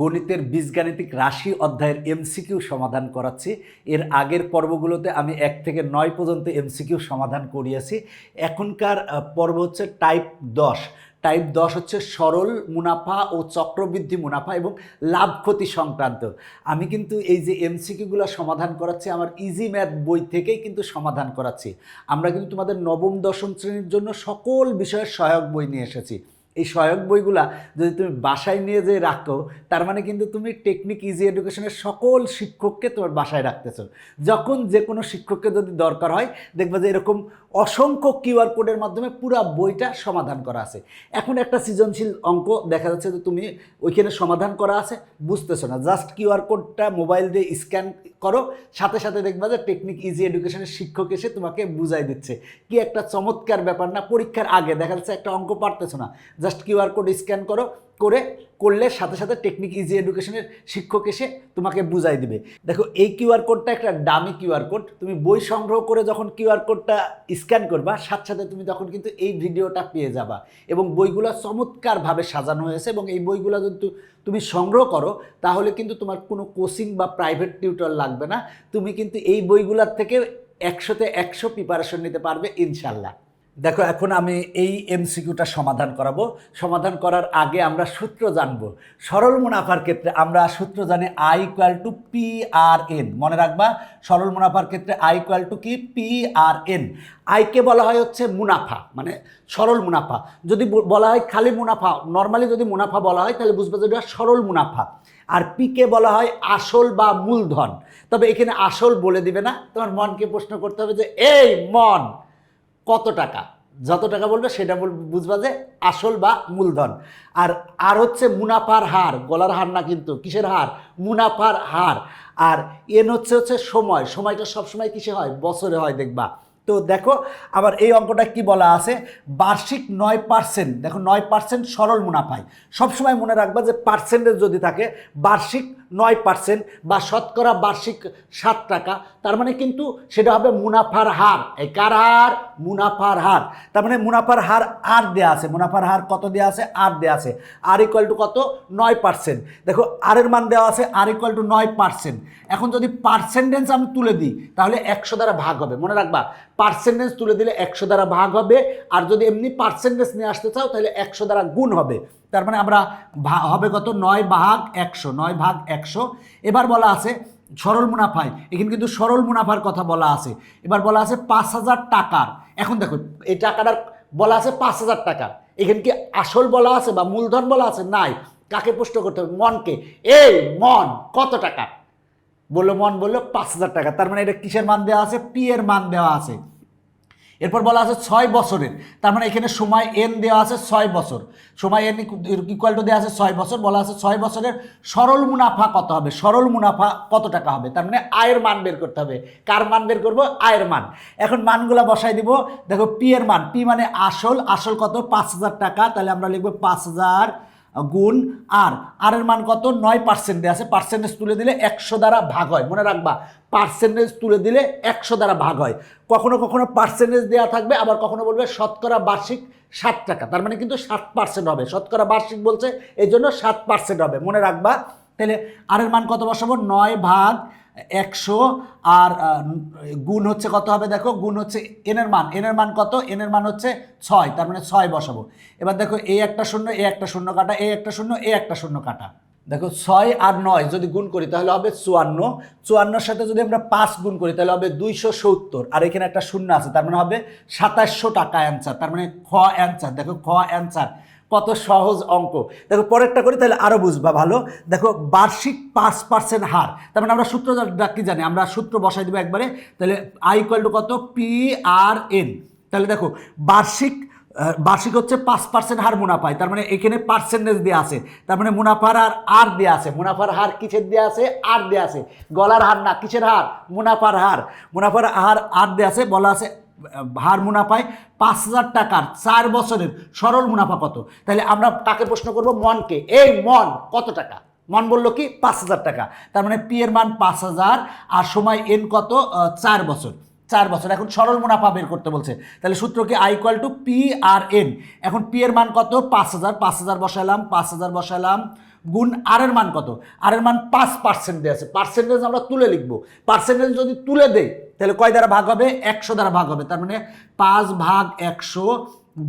গণিতের বীজগাণিতিক রাশি অধ্যায়ের এমসিকিউ সমাধান করাচ্ছি। এর আগের পর্বগুলোতে আমি 1 থেকে 9 পর্যন্ত এমসিকিউ সমাধান করিয়েছি। এখনকার পর্ব হচ্ছে টাইপ 10। টাইপ 10 হচ্ছে সরল মুনাফা ও চক্রবৃদ্ধি মুনাফা এবং লাভ ক্ষতি সংক্রান্ত। আমি কিন্তু এই যে এমসিকিউগুলো সমাধান করাচ্ছি আমার ইজি ম্যাথ বই থেকেই কিন্তু সমাধান করাচ্ছি। আমরা কিন্তু তোমাদের নবম দশম শ্রেণীর জন্য সকল বিষয়ের সহায়ক বই নিয়ে এসেছি। এই সহায়ক বইগুলা যদি তুমি বাসায় নিয়ে যে রাখো, তার মানে কিন্তু তুমি টেকনিক ইজি এডুকেশনের সকল শিক্ষককে তোমার বাসায় রাখতেছো। যখন যে কোনো শিক্ষককে যদি দরকার হয়, দেখবা যে এরকম অসংখ্য কিউআর কোডের মাধ্যমে পুরো বইটা সমাধান করা আছে। এখন একটা সৃজনশীল অঙ্ক দেখা যাচ্ছে যে তুমি ওইখানে সমাধান করা আছে, বুঝতেছো না, জাস্ট কিউআর কোডটা মোবাইল দিয়ে স্ক্যান করো, সাথে সাথে দেখবা যে টেকনিক ইজি এডুকেশনের শিক্ষক এসে তোমাকে বুঝাই দিচ্ছে। কি একটা চমৎকার ব্যাপার না? পরীক্ষার আগে দেখা যাচ্ছে একটা অঙ্ক পারতেছো না, জাস্ট কিউআর কোড স্ক্যান করলে সাথে সাথে টেকনিক ইজি এডুকেশনের শিক্ষক এসে তোমাকে বুঝাই দিবে। দেখো, এই কিউআর কোডটা একটা ডামি কিউআর কোড। তুমি বই সংগ্রহ করে যখন কিউআর কোডটা স্ক্যান করবা, সাথে সাথে তুমি তখন কিন্তু এই ভিডিওটা পেয়ে যাবা। এবং বইগুলো চমৎকারভাবে সাজানো হয়েছে, এবং এই বইগুলো যদি তুমি সংগ্রহ করো তাহলে কিন্তু তোমার কোনো কোচিং বা প্রাইভেট টিউটর লাগবে না। তুমি কিন্তু এই বইগুলোর থেকে 100তে 100 প্রিপারেশন নিতে পারবে ইনশাল্লাহ। দেখো, এখন আমি এই এমসিকিউটা সমাধান করাবো। সমাধান করার আগে আমরা সূত্র জানবো। সরল মুনাফার ক্ষেত্রে আমরা সূত্র জানি I = PRN। মনে রাখবা, সরল মুনাফার ক্ষেত্রে I = কি? PRN। আইকে বলা হয় হচ্ছে মুনাফা, মানে সরল মুনাফা। যদি বলা হয় খালি মুনাফা, নর্মালি যদি মুনাফা বলা হয় তাহলে বুঝবে যে এটা সরল মুনাফা। আর পিকে বলা হয় আসল বা মূলধন। তবে এখানে আসল বলে দিবে না, তোমার মনকে প্রশ্ন করতে হবে যে এই মন কত টাকা, যত টাকা বলবে সেটা বুঝবা যে আসল বা মূলধন। আর হচ্ছে মুনাফার হার, গলার হার না কিন্তু, কিসের হার? মুনাফার হার। আর এন হচ্ছে সময়টা সবসময় কিসে হয়? বছরে হয়, দেখবা। তো দেখো, আবার এই অঙ্কটা কি বলা আছে? বার্ষিক 9%। দেখো, 9% সরল মুনাফায়। সবসময় মনে রাখবা যে পার্সেন্টেজ যদি থাকে বার্ষিক 9% বা শতকরা বার্ষিক 7 টাকা, তার মানে কিন্তু সেটা হবে মুনাফার হার। এই কার হার? মুনাফার হার। তার মানে মুনাফার হার আর দেয়া আছে। মুনাফার হার কত দেওয়া আছে? আর দেওয়া আছে। আর = কত? 9%। দেখো, আর এর মান দেওয়া আছে আর = 9%। এখন যদি পার্সেন্টেজ আমি তুলে দিই তাহলে 100 দ্বারা ভাগ হবে। মনে রাখবা, পার্সেন্টেজ তুলে দিলে 100 দ্বারা ভাগ হবে। আর যদি এমনি পার্সেন্টেজ নিয়ে আসতে চাও তাহলে 100 দ্বারা গুণ হবে। তার মানে আমরা হবে কত? 9/100। 9/100। এবার বলা আছে সরল মুনাফায়, এখানে কিন্তু সরল মুনাফার কথা বলা আছে। এবার বলা আছে 5000 টাকার। এখন দেখো, এই টাকাটার বলা আছে 5000 টাকা। এখানে কি আসল বলা আছে বা মূলধন বলা আছে? নাই। কাকে প্রশ্ন করতে হবে? মনকে। এই মন কত টাকা? বললো মন, বললো 5000 টাকা। তার মানে এটা কিসের মান দেওয়া আছে? পি এর মান দেওয়া আছে। এরপর বলা আছে 6 বছরের। তার মানে এখানে সময় এন দেওয়া আছে 6 বছর। সময় এন = দেওয়া আছে 6 বছর। বলা আছে 6 বছরের সরল মুনাফা কত হবে? সরল মুনাফা কত টাকা হবে? তার মানে আয়ের মান বের করতে হবে। কার মান বের করব? আয়ের মান। এখন মানগুলা বসাই দিব। দেখো, পি এর মান, পি মানে আসল কত? 5000 টাকা। তাহলে আমরা লিখবো 5000 গুণ আর এর মান কত? 9% দেওয়া আছে। পার্সেন্টেজ তুলে দিলে 100 দ্বারা ভাগ হয়। মনে রাখবা, পার্সেন্টেজ তুলে দিলে 100 দ্বারা ভাগ হয়। কখনো কখনো পার্সেন্টেজ দেওয়া থাকবে, আবার কখনো বলবে শতকরা বার্ষিক 7 টাকা। তার মানে কিন্তু 7% হবে। শতকরা বার্ষিক বলছে, এই জন্য 7% হবে। মনে রাখবা। তাহলে আর এর মান কত বসাবো? 9/100। আর গুণ হচ্ছে কত হবে? দেখো, গুণ হচ্ছে এনের মান কত? এনের মান হচ্ছে 6। তার মানে 6 বসাবো। এবার দেখো, এই একটা শূন্য, এই একটা শূন্য কাটা, এই একটা শূন্য, এই একটা শূন্য কাটা। দেখো, 6 আর 9 যদি গুণ করি তাহলে হবে 54। 54-এর সাথে যদি আমরা 5 গুণ করি তাহলে হবে 270। আর এখানে একটা শূন্য আছে, তার মানে হবে 2700 টাকা অ্যান্সার। তার মানে খ অ্যান্সার। দেখো, খ অ্যান্সার। কত সহজ অঙ্ক। দেখো, পরেরটা করি তাহলে আরো বুঝবা ভালো। দেখো, বার্ষিক 5% হার। তার মানে আমরা সূত্রটা কি জানি? আমরা সূত্র বসাই দেবো একবারে। তাহলে I = কত? PRN। তাহলে দেখো, বার্ষিক হচ্ছে 5% হার মুনাফায়। তার মানে এখানে পার্সেন্টেজ দেওয়া আছে। তার মানে মুনাফার হার আর দেওয়া আছে। মুনাফার হার কিসের দেওয়া আছে? আর দেওয়া আছে। গলার হার না, কিসের হার? মুনাফার হার। মুনাফার হার আর দেওয়া আছে। বলা আছে হার মুনাফায় 5000 টাকার 4 বছরের সরল মুনাফা কত? তাহলে আমরা কাকে প্রশ্ন করব? মনকে। এই মন কত টাকা? মন বললো কি? 5000 টাকা। তার মানে পি এর মান 5000 আর সময় এন কত? 4 বছর। 4 বছর। এখন সরল মুনাফা বের করতে বলছে। তাহলে সূত্র কি? I = PRN। এখন পি এর মান কত? 5000। 5000 বসালাম, 5000 বসালাম, গুণ আর এর মান কত, আর এর মান 5% দেওয়া আছে, পার্সেন্টেজ আমরা তুলে লিখবো, পার্সেন্টেজ যদি তুলে দেই তাহলে কয় দ্বারা ভাগ হবে, 100 দ্বারা ভাগ হবে, তার মানে 5/100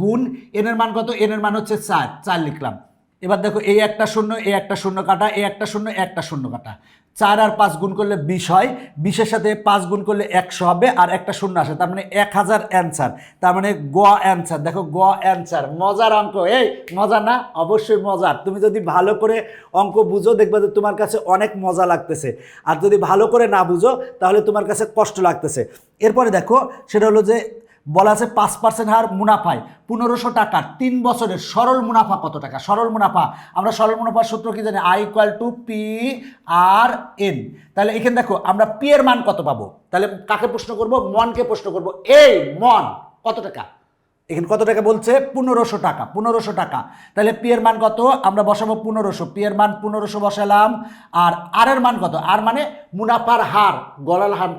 গুণ এন এর মান কত, এন এর মান হচ্ছে 4 লিখলাম। এবার দেখো এই একটা শূন্য, এই একটা শূন্য কাটা, এই একটা শূন্য, একটা শূন্য কাটা, 4 আর 5 গুণ করলে 20 হয়, 20-এর সাথে 5 গুণ করলে 100 হবে, আর একটা শূন্য আসে, তার মানে 1000 অ্যান্সার, তার মানে গ অ্যান্সার। দেখো গ অ্যান্সার, মজার অঙ্ক, এই মজা না, অবশ্যই মজার। তুমি যদি ভালো করে অঙ্ক বুঝো দেখবে যে তোমার কাছে অনেক মজা লাগতেছে, আর যদি ভালো করে না বুঝো তাহলে তোমার কাছে কষ্ট লাগতেছে। এরপরে দেখো সেটা হলো যে বলা আছে 5% হার মুনাফায় 1500 টাকার 3 বছরের সরল মুনাফা কত টাকা। সরল মুনাফা, আমরা সরল মুনাফার সূত্র কি জানি, I = P/R/N। তাহলে এখানে দেখো আমরা পি এর মান কত পাবো, তাহলে কাকে প্রশ্ন করব, মনকে প্রশ্ন করব। এই মন কত টাকা, এখানে কত টাকা বলছে, 1500 টাকা, 1500 টাকা। তাহলে পি এর মান কত, আমরা বসাবো 1500, পি এর মান 1500 বসালাম। আর এর মান কত, আর মানে মুনাফার হার,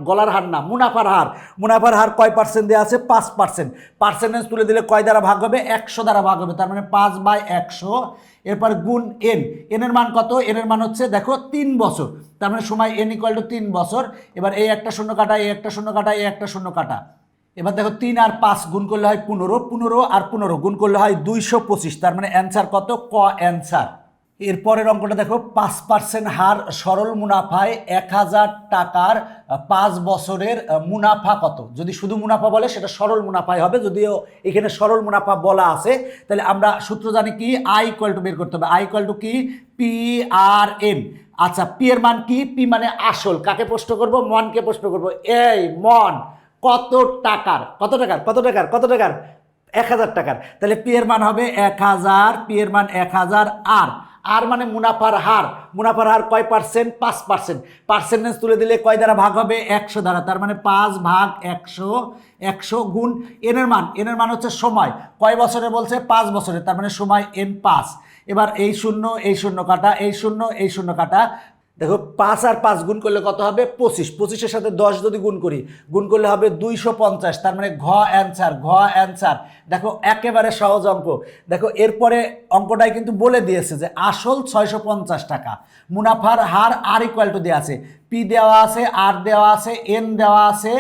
গলার হার না, মুনাফার হার। মুনাফার হার কয় পার্সেন্ট দেওয়া আছে, 5%। পার্সেন্টেজ তুলে দিলে কয় দ্বারা ভাগ হবে, 100 দ্বারা ভাগ হবে, তার মানে 5/100। এরপর গুণ এন, এন এর মান কত, এন এর মান হচ্ছে দেখো 3 বছর, তার মানে সময় n = 3 বছর। এবার এই একটা শূন্য কাটা, এই একটা শূন্য কাটা, এই একটা শূন্য কাটা। এবার দেখো 3 আর 5 গুণ করলে হয় 15, 15 আর 15 গুণ করলে হয় 225, তার মানে অ্যান্সার কত, ক অ্যান্সার। এরপরের অঙ্কটা দেখো 5% হার সরল মুনাফায় 1000 টাকার 5 বছরের মুনাফা কত। যদি শুধু মুনাফা বলে সেটা সরল মুনাফায় হবে, যদিও এখানে সরল মুনাফা বলা আছে। তাহলে আমরা সূত্র জানি কি, I = বের করতে হবে, I = কি, P/R/N। আচ্ছা পি এর মান কি, পি মানে আসল, কাকে প্রশ্ন করব, মনকে প্রশ্ন করব। এই মন কত টাকার, কত টাকার, কত টাকার, কত টাকার, 1000 টাকার। তাহলে পি এর মান হবে 1000, পি এর মান 1000। আর মানে মুনাফার হার, মুনাফার হার কয় পার্সেন্ট, 5%। পার্সেন্টেজ তুলে দিলে কয় দ্বারা ভাগ হবে, 100 দ্বারা, তার মানে 5/100, 100 গুণ এন এর মান, এন এর মান হচ্ছে সময়, কয় বছরে বলছে, 5 বছরে, তার মানে সময় n5। এবার এই শূন্য, এই শূন্য কাটা, এই শূন্য, এই শূন্য কাটা। দেখো 5 আর 5 গুণ করলে কত হবে, 25, 25-এর সাথে 10 যদি গুণ করি, গুণ করলে হবে 250, তার মানে ঘ অ্যান্সার, ঘ অ্যান্সার। দেখো একেবারে সহজ অঙ্ক। দেখো এরপরে অঙ্কটাই কিন্তু বলে দিয়েছে যে আসল 650 টাকা, মুনাফার হার আর = দেওয়া আছে, পি দেওয়া আছে, আর দেওয়া আছে, এন দেওয়া আছে।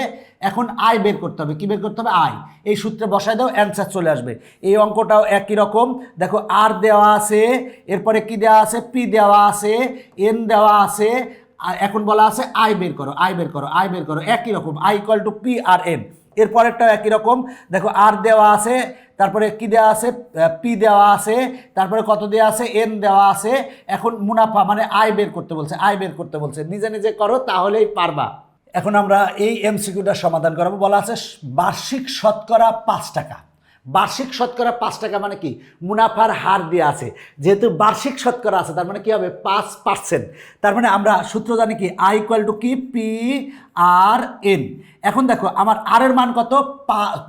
এখন আয় বের করতে হবে, কি বের করতে হবে, আয়। এই সূত্রে বসায় দাও, অ্যান্সার চলে আসবে। এই অঙ্কটাও একই রকম। দেখো আর দেওয়া আছে, এরপরে কি দেওয়া আছে, পি দেওয়া আছে, এন দেওয়া আছে, আর এখন বলা আছে আয় বের করো, আয় বের করো, আয় বের করো, একই রকম, I = P/R/N। এরপরেরটাও একই রকম। দেখো আর দেওয়া আছে, তারপরে কি দেওয়া আছে, পি দেওয়া আছে, তারপরে কত দেওয়া আছে, এন দেওয়া আছে। এখন মুনাফা মানে আয় বের করতে বলছে, আয় বের করতে বলছে, নিজে নিজে করো তাহলেই পারবা। এখন আমরা এই এমসিকিউটা সমাধান করাবো। বলা আছে বার্ষিক শতকরা 5 টাকা। বার্ষিক শতকরা 5 টাকা মানে কি, মুনাফার হার দিয়ে আছে, যেহেতু বার্ষিক শতকরা আছে তার মানে কি হবে, 5%। তার মানে আমরা সূত্র জানি কি, I = কি, P/R/N। এখন দেখো আমার আর এর মান কত,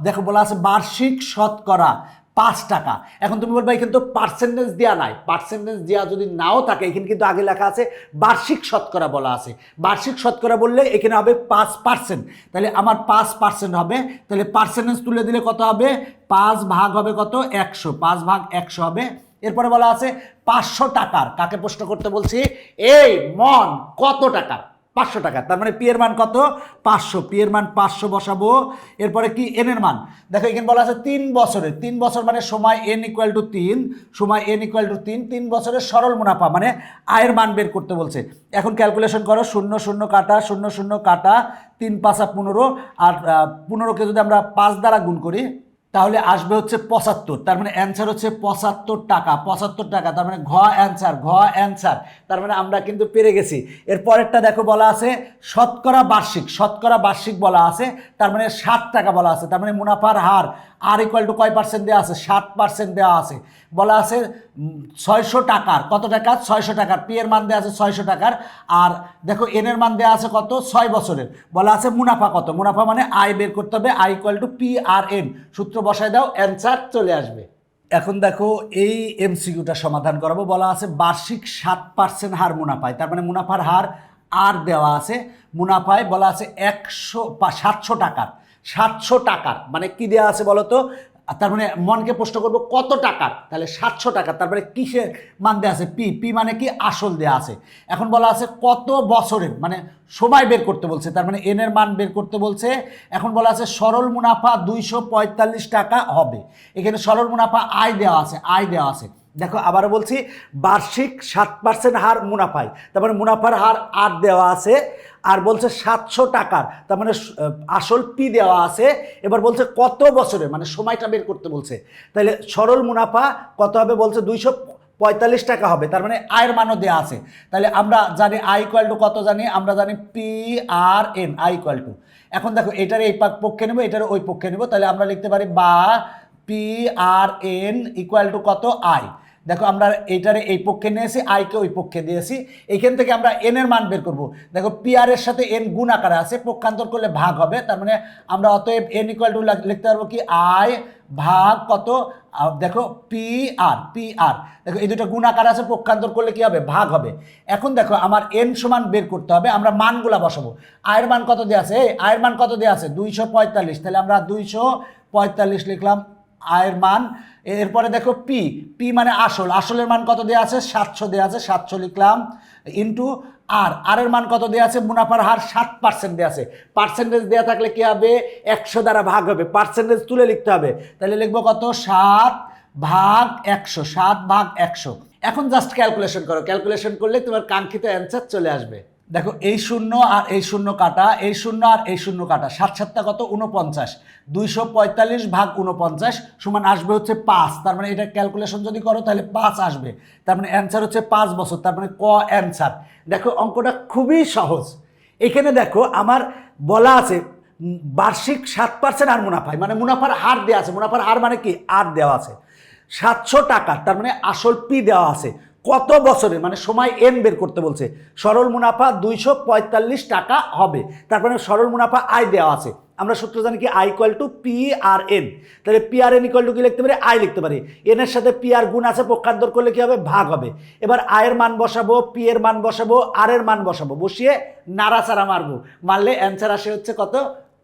দেখো বলা আছে বার্ষিক শতকরা 5 টাকা। এখন তুমি বলবে কিন্তু পার্সেন্টেজ দেওয়া নাই, পার্সেন্টেজ দেওয়া যদি নাও থাকে, এখানে কিন্তু আগে লেখা আছে বার্ষিক শতকরা বলা আছে। বার্ষিক শতকরা বললে এখানে হবে 5%, তাহলে আমার 5% হবে। তাহলে পার্সেন্টেজ তুলে দিলে কত হবে, 5 ভাগ হবে কত, 100, 5/100 হবে। এরপরে বলা আছে 500 টাকার, কাকে প্রশ্ন করতে বলছি, এই মন কত টাকার, 500 টাকা। তার মানে পি এর মান কত, 500, পি এর মান 500 বসাবো। এরপরে কি এন এর মান, দেখো এখানে বলা আছে 3 বছরের, 3 বছর মানে সময় n = 3, সময় n = 3, 3 বছরের সরল মুনাফা মানে আয়ের মান বের করতে বলছে। এখন ক্যালকুলেশন করো, 0 0 কাটা, 0 0 কাটা, 3 5 15, আর 15কে যদি আমরা 5 দ্বারা গুণ করি তাহলে আসবে হচ্ছে 75, তার মানে অ্যান্সার হচ্ছে 75 টাকা, 75 টাকা, তার মানে ঘ অ্যান্সার, ঘ অ্যান্সার। তার মানে আমরা কিন্তু পেরে গেছি। এর পরেরটা দেখো বলা আছে শতকরা বার্ষিক, শতকরা বার্ষিক বলা আছে, তার মানে 60 টাকা বলা আছে, তার মানে মুনাফার হার আর = কয় পার্সেন্ট দেওয়া আছে, 60% দেওয়া আছে। বলা আছে 600 টাকার, কত টাকা, 600 টাকার, পি এর মান দেওয়া আছে 600 টাকার, আর দেখো এন এর মান দেওয়া আছে কত, 6 বছরের। বলা আছে মুনাফা কত, মুনাফা মানে আয় বের করতে হবে, I = P/R/N। সূত্র বসায় দাও, অ্যান্সার চলে আসবে। এখন দেখো এই এমসিকিউটা সমাধান করাবো। বলা আছে বার্ষিক 7% হার মুনাফায়, তার মানে মুনাফার হার আর দেওয়া আছে, মুনাফায় বলা আছে 700 টাকার, 700 টাকার মানে কি দেওয়া আছে বলো তো, আর তার মানে মনকে প্রশ্ন করবো কত টাকার, তাহলে 700 টাকা। তারপরে কিসের মান দেওয়া আছে, পি, পি মানে কি আসল দেওয়া আছে। এখন বলা আছে কত বছরের, মানে সময় বের করতে বলছে, তার মানে এন এর মান বের করতে বলছে। এখন বলা আছে সরল মুনাফা 245 টাকা হবে। এখানে সরল মুনাফা আয় দেওয়া আছে, আয় দেওয়া আছে। দেখো আবারও বলছি, বার্ষিক 7% হার মুনাফায়, তার মানে মুনাফার হার 8 দেওয়া আছে, আর বলছে 700 টাকার, তার মানে আসল পি দেওয়া আছে। এবার বলছে কত বছরে, মানে সময়টা বের করতে বলছে। তাহলে সরল মুনাফা কত হবে বলছে 245 টাকা হবে, তার মানে আয়ের মানও দেওয়া আছে। তাহলে আমরা জানি আই ইকুয়াল টু কত, জানি আমরা জানি P R N, I equal to. এখন দেখো এটার এই পক্ষে নেব, এটার ওই পক্ষে নেব, তাহলে আমরা লিখতে পারি বা P R N equal to কত, আই। দেখো আমরা এইটারে এই পক্ষে নিয়েছি, আইকে ওই পক্ষে দিয়েছি। এইখান থেকে আমরা এন এর মান বের করব। দেখো পি আর এর সাথে এন গুণ আকারে আছে, পক্ষান্তর করলে ভাগ হবে, তার মানে আমরা অতএব এন ইকুয়াল টু লিখতে পারবো কি আই ভাগ কত, দেখো পি আর, পি আর, দেখো এই দুটো গুণ আকার আছে, পক্ষান্তর করলে কি হবে, ভাগ হবে। এখন দেখো আমার এন সমান বের করতে হবে, আমরা মানগুলা বসাবো। আয়ের মান কত দেওয়া আছে, আয়ের মান কত দেওয়া আছে 245, তাহলে আমরা 245 লিখলাম আয়ের মান। এরপরে দেখো পি, পি মানে আসল, আসলের মান কত দেওয়া আছে 700 দেওয়া আছে, 700 লিখলাম, ইন্টু আর, আর এর মান কত দেওয়া আছে, মুনাফার হার 7% দেওয়া আছে। পার্সেন্টেজ দেওয়া থাকলে কি হবে, 100 দ্বারা ভাগ হবে, পার্সেন্টেজ তুলে লিখতে হবে। তাহলে লিখবো কত, 7 ভাগ 100, 7 ভাগ 100। এখন জাস্ট ক্যালকুলেশন করো, ক্যালকুলেশন করলে তোমার কাঙ্ক্ষিত অ্যান্সার চলে আসবে। দেখো এই শূন্য আর এই শূন্য কাটা, এই শূন্য আর এই শূন্য কাটা, 7 7 কত 49, 245 ভাগ 49 সমান আসবে হচ্ছে 5। তার মানে এটা ক্যালকুলেশন যদি করো তাহলে 5 আসবে, তার মানে অ্যান্সার হচ্ছে 5 বছর, তার মানে ক অ্যান্সার। দেখো অঙ্কটা খুবই সহজ। এখানে দেখো আমার বলা আছে বার্ষিক 7% আর মুনাফায়, মানে মুনাফার হার দেওয়া আছে, মুনাফার হার মানে কি আর দেওয়া আছে 700 টাকা, তার মানে আসল পি দেওয়া আছে, কত বছরে, মানে সময় এন বের করতে বলছে। সরল মুনাফা 245 টাকা হবে, তারপরে সরল মুনাফা আয় দেওয়া আছে। আমরা সূত্র জানি কি I equal to P R N, তাহলে P R N equal to কি লিখতে পারি, আই লিখতে পারি। এন এর সাথে পি আর গুণ আছে, পক্ষান্তর করলে কি হবে, ভাগ হবে। এবার আয়ের মান বসাবো, পি এর মান বসাবো, আর এর মান বসাবো, বসিয়ে নাড়াচাড়া মারবো, মারলে অ্যান্সার আসে হচ্ছে কত,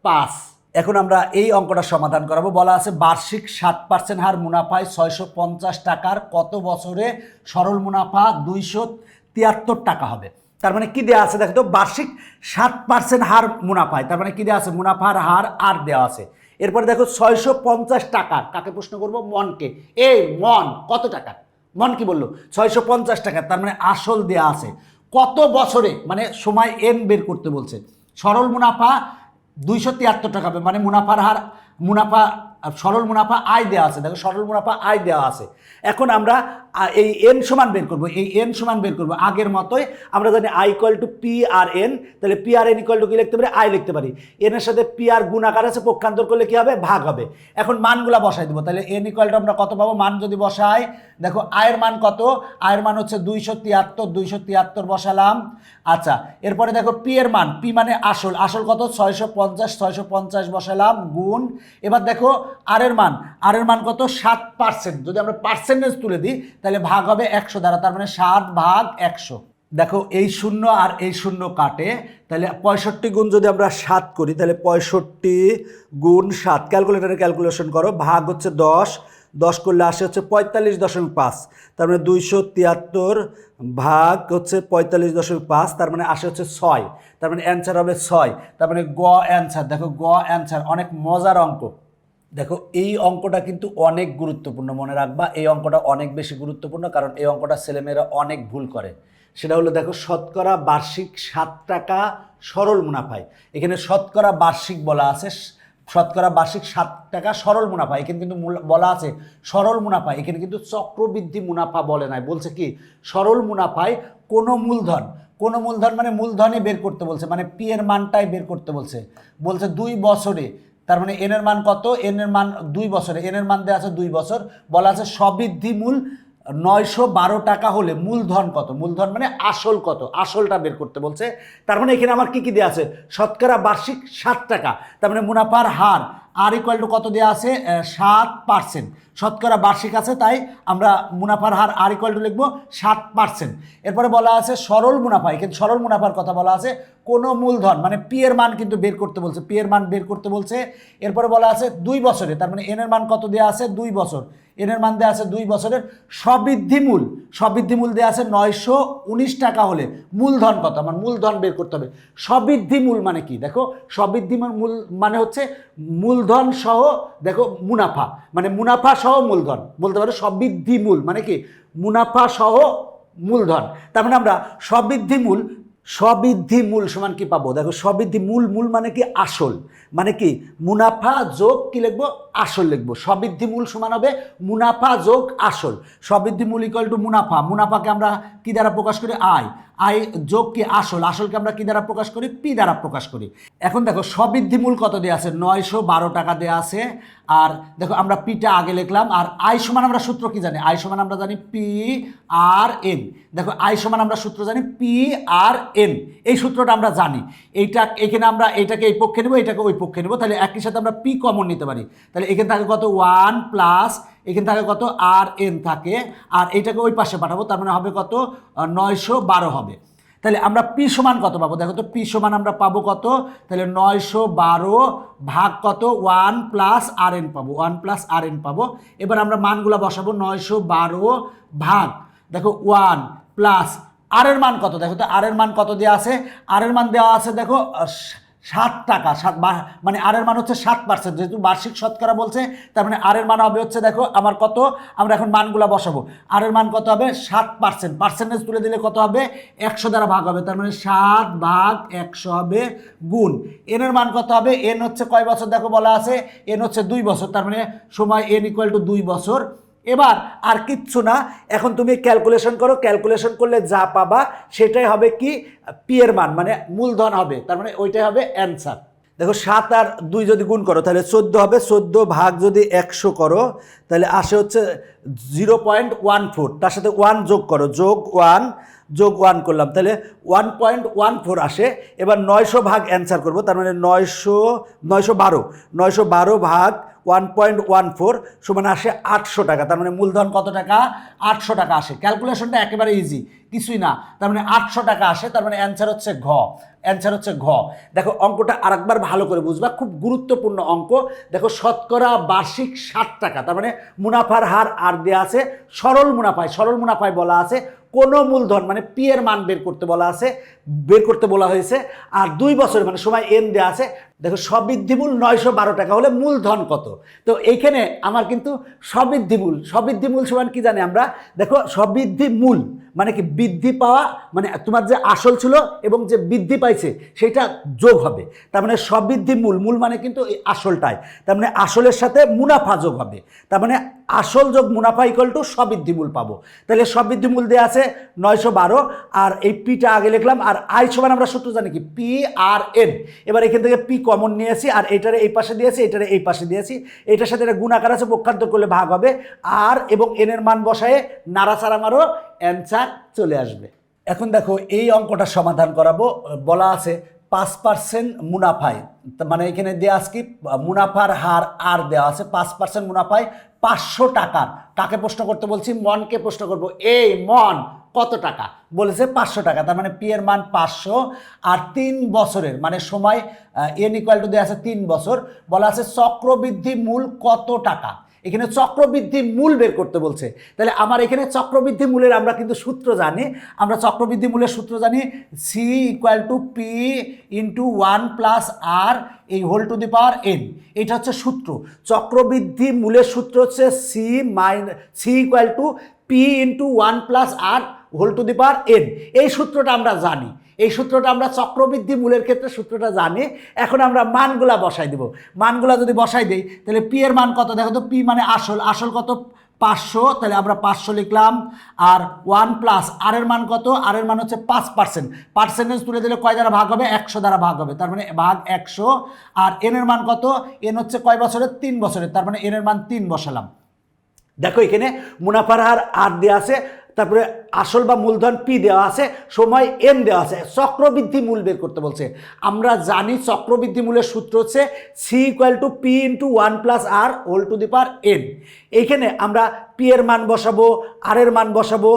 5। এখন আমরা এই অঙ্কটা সমাধান করাবো। বলা আছে বার্ষিক 7% হার মুনাফায় 650 টাকার কত বছরে সরল মুনাফা 273 টাকা হবে। তার মানে কি দেওয়া আছে দেখো তো, বার্ষিক 7% হার মুনাফায়, তার মানে কি দেওয়া আছে, মুনাফার হার আর দেওয়া আছে। এরপরে দেখো 650 টাকার, কাকে প্রশ্ন করবো, মনকে। এই মন কত টাকা, মন কি বললো 650 টাকা, তার মানে আসল দেওয়া আছে, কত বছরে, মানে সময় এন বের করতে বলছে। সরল মুনাফা 273 টাকা হবে, মানে মুনাফার হার, মুনাফা সরল মুনাফা আয় দেওয়া আছে, দেখো সরল মুনাফা আয় দেওয়া আছে। এখন আমরা এই এন সমান বের করবো, এই এন সমান বের করবো আগের মতোই। আমরা জানি I equal to P R N, তাহলে P R N equal to কি লিখতে পারি, আই লিখতে পারি। এন এর সাথে পি আর গুণ আকার আছে, পক্ষান্তর করলে কি হবে, ভাগ হবে। এখন মানগুলা বসাই দেবো, তাহলে এন ইকুয়াল টু আমরা কত পাবো, মান যদি বসাই, দেখো আয়ের মান কত, আয়ের মান হচ্ছে 273, 273 বসালাম। আচ্ছা এরপরে দেখো পি এর মান, পি মানে আসল, আসল কত 650, 650 বসালাম গুণ। এবার দেখো আর এর মান, আর এর মান কত 7%, যদি আমরা পার্সেন্টেজ তুলে দিই তাহলে ভাগ হবে 100 দ্বারা, তার মানে 7 ভাগ 100। দেখো এই শূন্য আর এই শূন্য কাটে, তাহলে 65 গুণ যদি আমরা 7 করি, তাহলে 65 গুণ 7, ক্যালকুলেটারে ক্যালকুলেশন করো, ভাগ হচ্ছে 10, 10 করলে আসে হচ্ছে 45.5, তার মানে 273 ভাগ হচ্ছে 45.5, তার মানে আসে হচ্ছে 6, তার মানে অ্যান্সার হবে 6, তার মানে গ অ্যান্সার। দেখো গ অ্যান্সার, অনেক মজার অঙ্ক। দেখো এই অঙ্কটা কিন্তু অনেক গুরুত্বপূর্ণ, মনে রাখবা এই অঙ্কটা অনেক বেশি গুরুত্বপূর্ণ, কারণ এই অঙ্কটা ছেলেমেয়েরা অনেক ভুল করে। সেটা হলো দেখো শতকরা বার্ষিক 7 টাকা সরল মুনাফায়, এখানে শতকরা বার্ষিক বলা আছে, শতকরা বার্ষিক 7 টাকা সরল মুনাফা, এখানে কিন্তু বলা আছে সরল মুনাফা, এখানে কিন্তু চক্রবৃদ্ধি মুনাফা বলে নাই, বলছে কি সরল মুনাফায় কোনো মূলধন, কোনো মূলধন মানে মূলধনই বের করতে বলছে, মানে পি এর মানটাই বের করতে বলছে, বলছে 2 বছরে, তার মানে এন এর মান কত, এন এর মান 2 বছরে, এন এর মান দেওয়া আছে 2 বছর, বলা আছে সবৃদ্ধি মূল 912 টাকা হলে মূলধন কত, মূলধন মানে আসল কত, আসলটা বের করতে বলছে। তার মানে এখানে আমার কি কি দেওয়া আছে, শতকরা বার্ষিক 7 টাকা, তার মানে মুনাফার হার আর ইকুয়াল টু কত দেওয়া আছে 7%, শতকরা বার্ষিক আছে তাই আমরা মুনাফার হার আর ইকুয়াল টু লিখবো 7%। এরপরে বলা আছে সরল মুনাফা, এখানে সরল মুনাফার কথা বলা আছে, কোনো মূলধন মানে পি এর মান কিন্তু বের করতে বলছে, পি এর মান বের করতে বলছে। এরপরে বলা আছে 2 বছরে, তার মানে এন এর মান কত দেওয়া আছে 2 বছর, এন এর মান দেওয়া আছে 2 বছরের। সবৃদ্ধি মূল দেওয়া আছে 919 টাকা হলে মূলধন কত, আমার মূলধন বের করতে হবে। সবৃদ্ধি মূল মানে কি দেখো, সবৃদ্ধি মূল মানে হচ্ছে মূলধন সহ দেখো মুনাফা, মানে মুনাফা সহ মূলধন বলতে পারো। সবৃদ্ধি মূল মানে কি মুনাফা সহ মূলধন। তার মানে আমরা সবৃদ্ধি মূল সমান কি পাবো দেখো, সবৃদ্ধি মূল মানে কি আসল, মানে কি মুনাফা যোগ কি লিখবো আসল লিখবো। সবৃদ্ধি মূল সমান হবে মুনাফা যোগ আসল। সবৃদ্ধি মূল ইকুয়াল টু মুনাফা, মুনাফাকে আমরা কি দ্বারা প্রকাশ করি আয় যোগ কি আসলকে আমরা কি দ্বারা প্রকাশ করি পি দ্বারা প্রকাশ করি। এখন দেখো সবৃদ্ধি মূল কত দেওয়া আছে 912 টাকা দেওয়া আছে। আর দেখো আমরা পিটা আগে লিখলাম, আর আই সমান আমরা সূত্র কি জানি, আই সমান আমরা জানি পি আর এন। দেখো আই সমান আমরা সূত্র জানি পি আর এন, এই সূত্রটা আমরা জানি। এখানে আমরা এইটাকে এই পক্ষে নেবো, এটাকে ওই পক্ষে নেবো, তাহলে একই সাথে আমরা পি কমন নিতে পারি। তাহলে এখানে থাকে কত 1 প্লাস এখানে থাকে কত আর এন থাকে, আর এইটাকে ওই পাশে পাঠাবো, তার মানে হবে কত 912 হবে। তাহলে আমরা পি সমান কত পাবো দেখো তো, পি সমান আমরা পাবো কত, তাহলে 912 ভাগ কত 1 প্লাস আর এন পাবো, 1 প্লাস আর এন পাবো। এবার আমরা মানগুলো বসাবো, 912 ভাগ দেখো 1 প্লাস আর এর মান কত দেখো তো, আর এর মান কত দেওয়া আছে, আর এর মান দেওয়া আছে দেখো 7 টাকা, মানে আর এর মান হচ্ছে 7%, যেহেতু বার্ষিক শতকরা বলছে, তার মানে আর এর মান হবে হচ্ছে দেখো আমার কত, আমরা এখন মানগুলো বসাবো। আর এর মান কত হবে 7%, পার্সেন্টেজ তুলে দিলে কত হবে 100 দ্বারা ভাগ হবে, তার মানে 7 ভাগ 100 হবে গুণ এন এর মান কত হবে, এন হচ্ছে কয় বছর দেখো বলা আছে, এন হচ্ছে 2 বছর, তার মানে সময় এন ইকুয়াল টু 2 বছর। এবার আর কিচ্ছু না, এখন তুমি ক্যালকুলেশন করো, ক্যালকুলেশন করলে যা পাবা সেটাই হবে কি পি এর মান মানে মূলধন হবে, তার মানে ওইটাই হবে অ্যান্সার। দেখো 7 আর 2 যদি গুণ করো তাহলে 14 হবে, 14 ভাগ যদি 100 করো তাহলে আসে হচ্ছে 0.14, তার সাথে 1 যোগ করো, যোগ 1 করলাম, তাহলে 1.14 আসে। এবার 900 ভাগ অ্যান্সার করবো, তার মানে 912 ভাগ 1.14 সমান আসে 800 টাকা, তার মানে মূলধন কত টাকা 800 টাকা আসে। ক্যালকুলেশনটা একেবারে ইজি, কিছুই না, তার মানে 800 টাকা আসে, তার মানে অ্যান্সার হচ্ছে ঘ। দেখো অঙ্কটা আরেকবার ভালো করে বুঝবা, খুব গুরুত্বপূর্ণ অঙ্ক। দেখো শতকরা বার্ষিক 60 টাকা, তার মানে মুনাফার হার আর দেওয়া আছে সরল মুনাফায় বলা আছে কোনো মূলধন মানে পি এর মান বের করতে বলা হয়েছে, আর 2 বছর মানে সময় এন দেওয়া আছে। দেখো সবৃদ্ধি মূল 912 টাকা হলে মূলধন কত, তো এইখানে আমার কিন্তু সবৃদ্ধি মূল সমান কি জানি আমরা, দেখো সবৃদ্ধি মূল মানে কি বৃদ্ধি পাওয়া, মানে তোমার যে আসল ছিল এবং যে বৃদ্ধি পাইছে সেটা যোগ হবে, তার মানে সবৃদ্ধি মূল মানে কিন্তু এই আসলটাই, তার মানে আসলের সাথে মুনাফা যোগ হবে, তার মানে আসল যোগ মুনাফা ইকুয়াল টু সবৃদ্ধি মূল পাবো। তাহলে সবৃদ্ধি মূল দেওয়া আছে 912, আর এই পিটা আগে লিখলাম, আর আই সমান আমরা সূত্র জানি কি পি আর এন। এবার এখান থেকে পি কমন নিয়েছি, আর এটারে এই পাশে দিয়েছি, এটারে এই পাশে দিয়েছি, এটার সাথে এটা গুণাকার আছে, পক্ষান্তর করলে ভাগ হবে, আর এবং এন এর মান বসায়ে নাড়াচাড়া মারো, অ্যান্সার চলে আসবে। এখন দেখো এই অঙ্কটা সমাধান করাবো, বলা আছে 5% মুনাফায়, মানে এখানে দেওয়া আছে কি মুনাফার হার আর দেওয়া আছে 5% মুনাফায় 500 টাকার, কাকে প্রশ্ন করতে বলছি মনকে প্রশ্ন করব, এই মন কত টাকা বলেছে 500 টাকা, তার মানে পি এর মান 500, আর 3 বছরের মানে সময় এন ইকুয়াল টু দেওয়া আছে 3 বছর, বলা আছে চক্রবৃদ্ধি মূল কত টাকা, এখানে চক্রবৃদ্ধি মূল বের করতে বলছে। তাহলে আমার এখানে চক্রবৃদ্ধি মূলের আমরা কিন্তু সূত্র জানি, আমরা চক্রবৃদ্ধি মূলের সূত্র জানি C equal to P into 1 plus R এই whole to the power N, এটা হচ্ছে সূত্র। চক্রবৃদ্ধি মূলের সূত্র হচ্ছে C equal to P into 1 plus R whole to the power N, এই সূত্রটা আমরা জানি, এই সূত্রটা আমরা চক্রবৃদ্ধি মূলের ক্ষেত্রে সূত্রটা জানি। এখন আমরা মানগুলা বসাই দেব, মানগুলা যদি বসাই দেই তাহলে পি এর মান কত দেখো তো, পি মানে আসল কত 500, তাহলে আমরা 500 লিখলাম, আর 1 প্লাস আর এর মান কত, আর এর মান হচ্ছে 5%, পার্সেন্টেজ তুলে দিলে কয় দ্বারা ভাগ হবে 100 দ্বারা ভাগ হবে, তার মানে ভাগ 100, আর এন এর মান কত, এন হচ্ছে কয় বছরের 3 বছরের, তার মানে এন এর মান 3 বসালাম। দেখো এখানে মুনাফার হার আর দেওয়া আছে, তারপরে আসল বা মূলধন পি দেওয়া আছে, সময় এন দেওয়া আছে, চক্রবৃদ্ধি মূল বের করতে বলছে। আমরা জানি চক্রবৃদ্ধি মূলের সূত্র হচ্ছে C equal to P into 1 plus R whole to the power N. এইখানে আমরা পি এর মান বসাবো, আর এর মান বসাবো,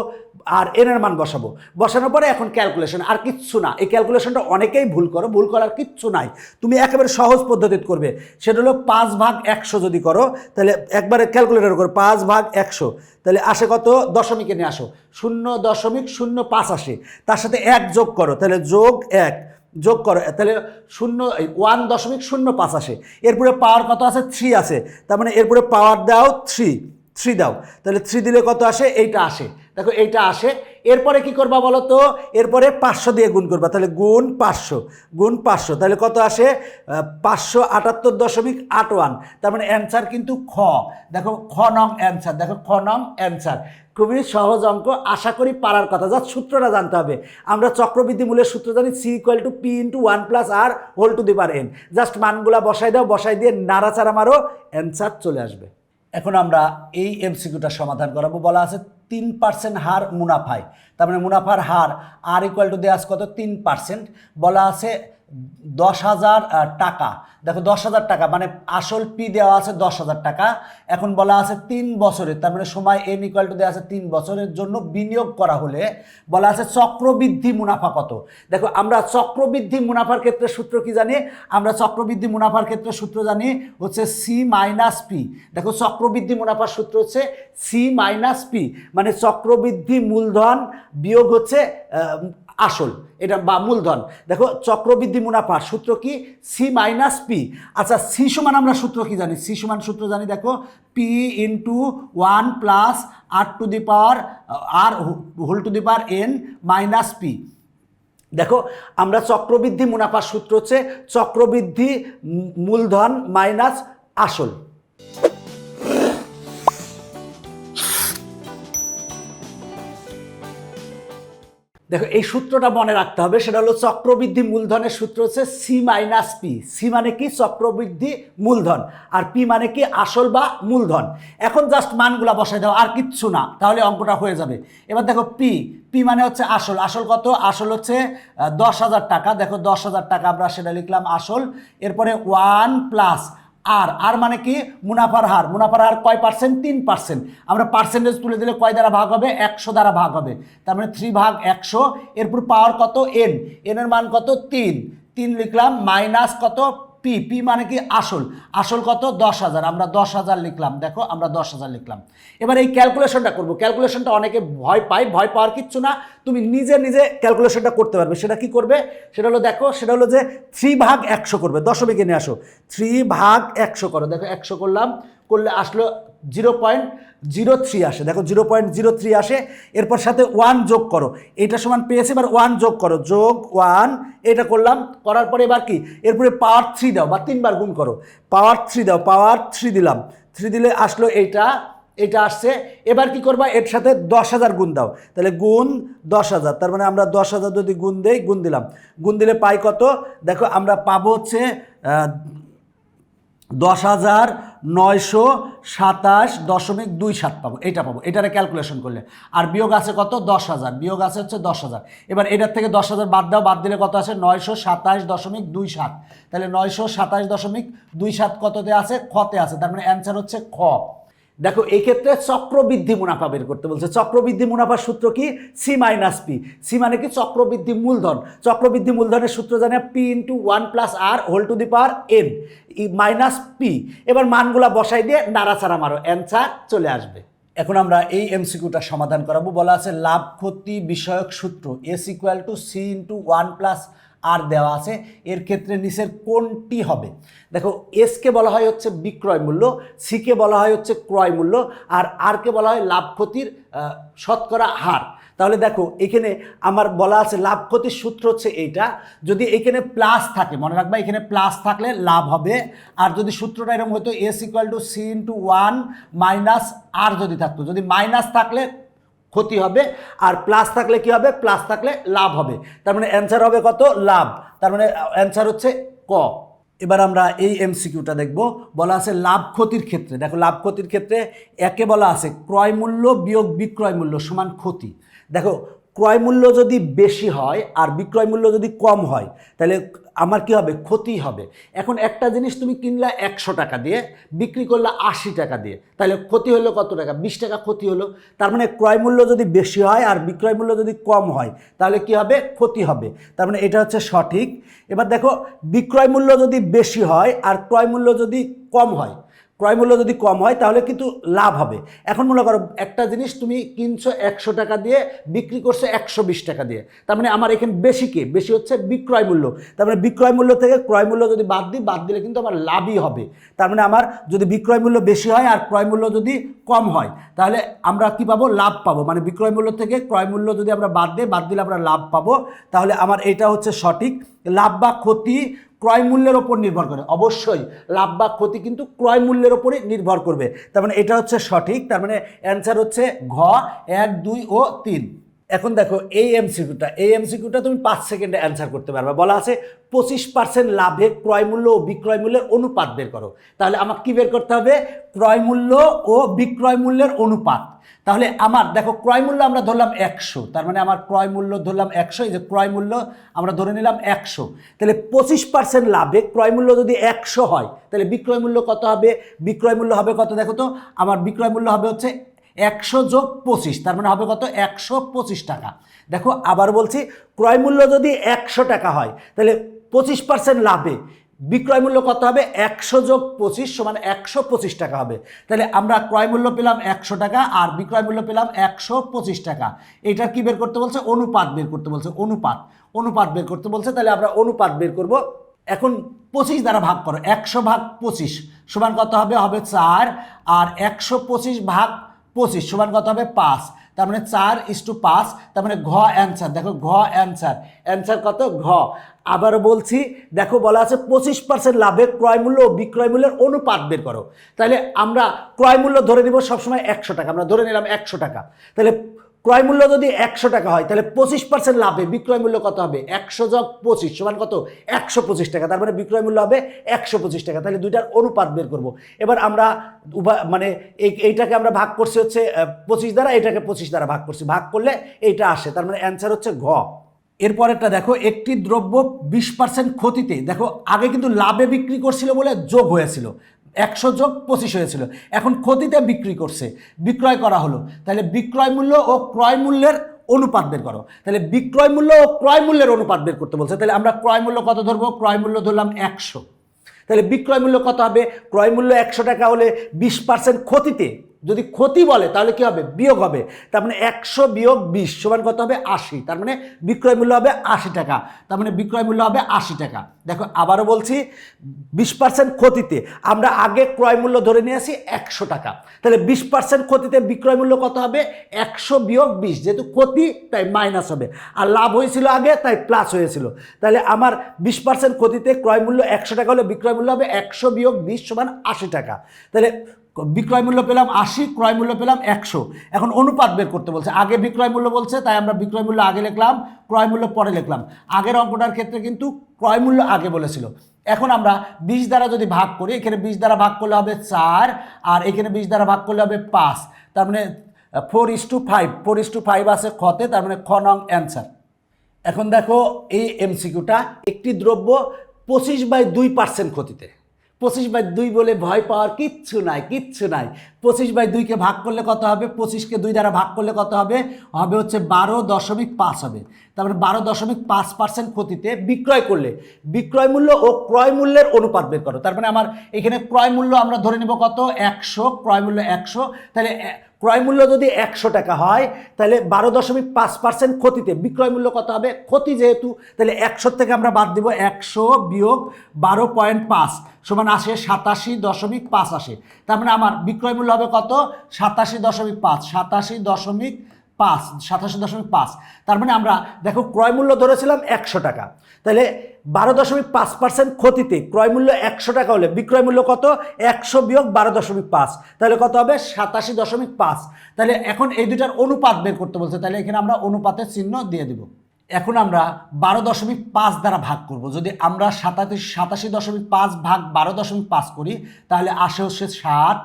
আর এন এর মান বসাবো। বসানোর পরে এখন ক্যালকুলেশন, আর কিচ্ছু না। এই ক্যালকুলেশনটা অনেকেই ভুল করো, ভুল করার কিচ্ছু নাই। তুমি একেবারে সহজ পদ্ধতিতে করবে, সেটা হলো 5/100 যদি করো, তাহলে একবারে ক্যালকুলেটর করো 5/100, তাহলে আসে কত, দশমিকে নিয়ে আসো, 0.05 আসে। তার সাথে 1 যোগ করো, তাহলে যোগ 1 যোগ করো, তাহলে 1.05 আসে। এরপরে পাওয়ার কত আছে, 3 আছে, তার মানে এরপরে পাওয়ার দাও 3 দাও, তাহলে 3 দিলে কত আসে, এইটা আসে। দেখো এইটা আসে। এরপরে কি করবা বলো তো, এরপরে 500 দিয়ে গুণ করবা, তাহলে গুণ 500, তাহলে কত আসে, 578.81। তার মানে অ্যান্সার কিন্তু খ। দেখো খ নং অ্যান্সার, দেখো খ নং অ্যান্সার। খুবই সহজ অঙ্ক, আশা করি পারার কথা। জাস্ট সূত্রটা জানতে হবে। আমরা চক্রবৃদ্ধি মূলের সূত্র জানি, C = P × 1 + R whole to the power n। Just মানগুলা বসাই দাও, বসাই দিয়ে নাড়াচাড়া মারো, অ্যান্সার চলে আসবে। এখন আমরা এই এমসিকিউটা সমাধান করাবো। বলা আছে 3% হার মুনাফায়, তার মানে মুনাফার হার আর ইকুয়াল টু দেওয়া আছে কত, 3%। বলা আছে 10,000 টাকা। দেখো 10,000 টাকা মানে আসল পি দেওয়া আছে 10,000 টাকা। এখন বলা আছে 3 বছরের, তার মানে সময় এন ইকুয়াল টু দেওয়া আছে 3 বছরের জন্য বিনিয়োগ করা হলে বলা আছে চক্রবৃদ্ধি মুনাফা কত। দেখো আমরা চক্রবৃদ্ধি মুনাফার ক্ষেত্রে সূত্র কি জানি, আমরা চক্রবৃদ্ধি মুনাফার ক্ষেত্রে সূত্র জানি হচ্ছে C - P। দেখো চক্রবৃদ্ধি মুনাফার সূত্র হচ্ছে C - P, মানে চক্রবৃদ্ধি মূলধন বিয়োগ হচ্ছে আসল, এটা বা মূলধন। দেখো চক্রবৃদ্ধি মুনাফার সূত্র কি, C - P। আচ্ছা সি সমান আমরা সূত্র কি জানি, সি সমান সূত্র জানি, দেখো P × 1 + R to the power R whole to the power n - P। দেখো আমরা চক্রবৃদ্ধি মুনাফার সূত্র হচ্ছে চক্রবৃদ্ধি মূলধন মাইনাস আসল। দেখো এই সূত্রটা মনে রাখতে হবে, সেটা হলো চক্রবৃদ্ধি মূলধনের সূত্র হচ্ছে C - P। সি মানে কি, চক্রবৃদ্ধি মূলধন, আর পি মানে কি, আসল বা মূলধন। এখন জাস্ট মানগুলা বসাই দাও, আর কিচ্ছু না, তাহলে অঙ্কটা হয়ে যাবে। এবার দেখো পি মানে হচ্ছে আসল, আসল কত, আসল হচ্ছে 10,000 টাকা। দেখো 10,000 টাকা আমরা সেটা লিখলাম আসল। এরপরে 1 + আর মানে কি, মুনাফার হার। মুনাফার হার কয় পার্সেন্ট, 3%। আমরা পার্সেন্টেজ তুলে দিলে কয় দ্বারা ভাগ হবে, 100 দ্বারা ভাগ হবে, তার মানে 3/100। এরপর পাওয়ার কত, এন এর মান কত, 3 লিখলাম, মাইনাস কত, পি মানে কি আসল, আসল কত, 10,000, আমরা 10,000 লিখলাম। দেখো আমরা 10,000 লিখলাম। এবার এই ক্যালকুলেশনটা করব। ক্যালকুলেশনটা অনেকে ভয় পায়, ভয় পাওয়ার কিচ্ছু না, তুমি নিজে নিজে ক্যালকুলেশনটা করতে পারবে। সেটা কি করবে, সেটা হলো দেখো, সেটা হলো যে 3/100 করবে, দশমিকে নিয়ে আসো, 3/100 করো। দেখো 100 করলাম, করলে আসলো 0.03 আসে। দেখো 0.03 আসে। এরপর সাথে 1 যোগ করো, এইটা সমান পেয়েছে, এবার 1 যোগ করো, যোগ 1, এটা করলাম। করার পরে এবার কি, এরপরে পাওয়ার 3 দাও, বা 3 বার গুণ করো, পাওয়ার 3 দাও, পাওয়ার 3 দিলাম, 3 দিলে আসলো এইটা আসছে। এবার কি করবা, এর সাথে 10,000 গুণ দাও, তাহলে গুণ 10,000, তার মানে আমরা 10,000 যদি গুণ দেই, গুণ দিলাম, গুণ দিলে পাই কত, দেখো আমরা পাবো হচ্ছে 10,927.27 পাবো, এটা পাবো, এটারে ক্যালকুলেশন করলে। আর বিয়োগ আছে কত, 10,000, বিয়োগ আছে হচ্ছে 10,000। এবার এটার থেকে 10,000 বাদ দাও, বাদ দিলে কত আছে, 927.27। তাহলে 927.27 কততে আছে, খতে আছে, তার মানে অ্যান্সার হচ্ছে খ। দেখো এই ক্ষেত্রে চক্রবৃদ্ধি মুনাফা বের করতে বলছে। চক্রবৃদ্ধি মুনাফার সূত্র কি, C - P। সি মানে কি, চক্রবৃদ্ধি মূলধন। চক্রবৃদ্ধি মূলধনের সূত্র জানে P × 1 + R whole to the power n - P। এবার মানগুলা বসাই দিয়ে নাড়াচাড়া মারো, অ্যান্সার চলে আসবে। এখন আমরা এই এমসিকিউটা সমাধান করাবো। বলা আছে লাভ ক্ষতি বিষয়ক সূত্র S = C × 1 + আর দেওয়া আছে, এর ক্ষেত্রে নিচের কোনটি হবে। দেখো এসকে বলা হয় হচ্ছে বিক্রয় মূল্য, সিকে বলা হয় হচ্ছে ক্রয় মূল্য, আর আরকে বলা হয় লাভ ক্ষতির শতকরা হার। তাহলে দেখো এখানে আমার বলা আছে লাভ ক্ষতির সূত্র হচ্ছে এইটা, যদি এখানে প্লাস থাকে, মনে রাখবা এখানে প্লাস থাকলে লাভ হবে। আর যদি সূত্রটা এরকম হতো S = C × 1 - R যদি থাকতো, যদি মাইনাস থাকলে ক্ষতি হবে, আর প্লাস থাকলে কি হবে, প্লাস থাকলে লাভ হবে। তার মানে অ্যান্সার হবে কত, লাভ। তার মানে অ্যান্সার হচ্ছে ক। এবার আমরা এই এমসিকিউটা দেখব। বলা আছে লাভ ক্ষতির ক্ষেত্রে, দেখো লাভ ক্ষতির ক্ষেত্রে একে বলা আছে ক্রয় মূল্য বিয়োগ বিক্রয় মূল্য সমান ক্ষতি। দেখো ক্রয় মূল্য যদি বেশি হয় আর বিক্রয় মূল্য যদি কম হয় তাহলে আমার কি হবে? ক্ষতি হবে। এখন একটা জিনিস তুমি কিনলা 100 টাকা দিয়ে, বিক্রি করলা 80 টাকা দিয়ে, তাহলে ক্ষতি হলো কত টাকা? 20 টাকা ক্ষতি হলো। তার মানে ক্রয় মূল্য যদি বেশি হয় আর বিক্রয় মূল্য যদি কম হয় তাহলে কি হবে? ক্ষতি হবে। তার মানে এটা হচ্ছে সঠিক। এবার দেখো, বিক্রয় মূল্য যদি বেশি হয় আর ক্রয় মূল্য যদি কম হয়, ক্রয় মূল্য যদি কম হয় তাহলে কিন্তু লাভ হবে। এখন মনে করো একটা জিনিস তুমি কিনছো 100 টাকা দিয়ে, বিক্রি করছো 120 টাকা দিয়ে, তার মানে আমার এখানে বেশি কি? বেশি হচ্ছে বিক্রয় মূল্য। তার মানে বিক্রয় মূল্য থেকে ক্রয় মূল্য যদি বাদ দিই, বাদ দিলে কিন্তু আমার লাভই হবে। তার মানে আমার যদি বিক্রয় মূল্য বেশি হয় আর ক্রয় মূল্য যদি কম হয় তাহলে আমরা কি পাবো? লাভ পাবো। মানে বিক্রয় মূল্য থেকে ক্রয় মূল্য যদি আমরা বাদ দিই, বাদ দিলে আমরা লাভ পাবো। তাহলে আমার এটা হচ্ছে সঠিক। লাভ বা ক্ষতি ক্রয় মূল্যের ওপর নির্ভর করে। অবশ্যই লাভ বা ক্ষতি কিন্তু ক্রয় মূল্যের ওপরই নির্ভর করবে। তার মানে এটা হচ্ছে সঠিক। তার মানে অ্যান্সার হচ্ছে ঘ 1, 2 ও 3। এখন দেখো এই এমসিকিউটা তুমি 5 সেকেন্ডে অ্যান্সার করতে পারবে। বলা আছে 25% লাভে ক্রয় মূল্য ও বিক্রয় মূল্যের অনুপাত বের করো। তাহলে আমাকে কি বের করতে হবে? ক্রয় মূল্য ও বিক্রয় মূল্যের অনুপাত। তাহলে আমার দেখো ক্রয় মূল্য আমরা ধরলাম 100, তার মানে আমার ক্রয় মূল্য ধরলাম 100, এই যে ক্রয় মূল্য আমরা ধরে নিলাম 100। তাহলে 25% লাভে ক্রয় মূল্য যদি 100 হয় তাহলে বিক্রয় মূল্য কত হবে? বিক্রয় মূল্য হবে কত? দেখো তো, আমার বিক্রয় মূল্য হবে হচ্ছে 100 যোগ 25, তার মানে হবে কত? 125 টাকা। দেখো আবার বলছি, ক্রয় মূল্য যদি 100 টাকা হয় তাহলে 25% লাভে বিক্রয় মূল্য কত হবে? 100 যোগ 25 সমান 125 টাকা হবে। তাহলে আমরা ক্রয় মূল্য পেলাম 100 টাকা আর বিক্রয় মূল্য পেলাম 125 টাকা। এটা কি বের করতে বলছে? অনুপাত বের করতে বলছে। অনুপাত বের করতে বলছে। তাহলে আমরা অনুপাত বের করব। এখন 25 দ্বারা ভাগ করো। 100 ভাগ 25 সমান কত হবে? হবে 4। আর 125 ভাগ 25 সমান কত হবে? 5। তার মানে 4:5। তার মানে ঘ অ্যান্সার। দেখো ঘ অ্যান্সার কত? ঘ। আবারও বলছি, দেখো বলা আছে 25% লাভে ক্রয় মূল্য ও বিক্রয় মূল্যের অনুপাত বের করো। তাহলে আমরা ক্রয় মূল্য ধরে নিব সবসময় 100 টাকা। আমরা ধরে নিলাম 100 টাকা। তাহলে ক্রয় মূল্য যদি 100 টাকা হয় তাহলে 25% লাভে বিক্রয় মূল্য কত হবে? 100 যোগ 25 সমান কত? 125 টাকা। তার মানে বিক্রয় মূল্য হবে 125 টাকা। তাহলে দুইটার অনুপাত বের করব। এবার আমরা মানে এইটাকে আমরা ভাগ করছি হচ্ছে 25 দ্বারা, এটাকে 25 দ্বারা ভাগ করছি। ভাগ করলে এইটা আসে। তার মানে অ্যান্সার হচ্ছে ঘ। এরপরেরটা দেখো, একটি দ্রব্য 20% ক্ষতিতে, দেখো আগে কিন্তু লাভে বিক্রি করছিল বলে যোগ হয়েছিল, 100 যোগ 25 হয়েছিল। এখন ক্ষতিতে বিক্রি করছে, বিক্রয় করা হলো। তাহলে বিক্রয় মূল্য ও ক্রয় মূল্যের অনুপাত বের করো। তাহলে বিক্রয় মূল্য ও ক্রয় মূল্যের অনুপাত বের করতে বলছে। তাহলে আমরা ক্রয় মূল্য কত ধরবো? ক্রয় মূল্য ধরলাম 100। তাহলে বিক্রয় মূল্য কত হবে? ক্রয় মূল্য 100 টাকা হলে 20% ক্ষতিতে, যদি ক্ষতি বলে তাহলে কি হবে? বিয়োগ হবে। তার মানে 100 বিয়োগ 20 সমান কত হবে? 80। তার মানে বিক্রয় মূল্য হবে 80 টাকা। তার মানে বিক্রয় মূল্য হবে 80 টাকা। দেখো আবারও বলছি, 20% ক্ষতিতে আমরা আগে ক্রয় মূল্য ধরে নিয়ে আসি 100 টাকা। তাহলে 20% ক্ষতিতে বিক্রয় মূল্য কত হবে? 100 বিয়োগ 20, যেহেতু ক্ষতি তাই মাইনাস হবে, আর লাভ হয়েছিল আগে তাই প্লাস হয়েছিল। তাহলে আমার 20% ক্ষতিতে ক্রয় মূল্য 100 টাকা হলে বিক্রয় মূল্য হবে 100 বিয়োগ 20 সমান 80 টাকা। তাহলে বিক্রয় মূল্য পেলাম 80, ক্রয় মূল্য পেলাম 100। এখন অনুপাত বের করতে বলছে। আগে বিক্রয় মূল্য বলছে তাই আমরা বিক্রয় মূল্য আগে লিখলাম, ক্রয় মূল্য পরে লিখলাম। আগের অঙ্কটার ক্ষেত্রে কিন্তু ক্রয় মূল্য আগে বলেছিল। এখন আমরা 20 দ্বারা যদি ভাগ করি, এখানে 20 দ্বারা ভাগ করলে হবে 4, আর এখানে 20 দ্বারা ভাগ করলে হবে 5। তার মানে 4:5 আছে খতে, তার মানে খ নং অ্যান্সার। এখন দেখো এই এমসিকিউটা, একটি দ্রব্য 25/2% ক্ষতিতে। 25/2 বলে ভয় পাওয়ার কিচ্ছু নাই। 25/2কে ভাগ করলে কত হবে? 25কে 2 দ্বারা ভাগ করলে কত হবে? হবে হচ্ছে 12.5 হবে। তারপরে 12.5% ক্ষতিতে বিক্রয় করলে বিক্রয় মূল্য ও ক্রয় মূল্যের অনুপাত বের করো। তার মানে আমার এখানে ক্রয় মূল্য আমরা ধরে নেব কত? 100, ক্রয় মূল্য 100। তাহলে ক্রয় মূল্য যদি 100 টাকা হয় তাহলে 12.5% ক্ষতিতে বিক্রয় মূল্য কত হবে? ক্ষতি যেহেতু, তাহলে 100 থেকে আমরা বাদ দিব 100 বিয়োগ 12.5 সমান আসে 87.5 আসে। তার মানে আমার বিক্রয় মূল্য হবে কত? 87.5। তার মানে আমরা দেখো ক্রয় মূল্য ধরেছিলাম 100 টাকা, তাহলে 12.5% ক্ষতিতে ক্রয় মূল্য 100 টাকা হলে বিক্রয় মূল্য কত? 100 বিয়োগ 12.5, তাহলে কত হবে? 87.5। তাহলে এখন এই দুটার অনুপাত বের করতে বলছে, তাহলে এখানে আমরা অনুপাতের চিহ্ন দিয়ে দিব। এখন আমরা 12.5 দ্বারা ভাগ করব। যদি আমরা 87.5 ভাগ 12.5 করি তাহলে আসে হচ্ছে 7,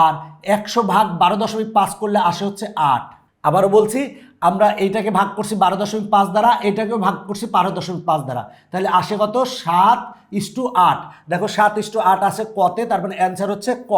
আর 100 ভাগ 12.5 করলে আসে হচ্ছে 8। আবারও বলছি, আমরা এইটাকে ভাগ করছি 12.5 দ্বারা, এটাকেও ভাগ করছি 12.5 দ্বারা, তাহলে আসে কত 7:8। দেখো 7:8 আছে কতে, তার মানে অ্যান্সার হচ্ছে ক।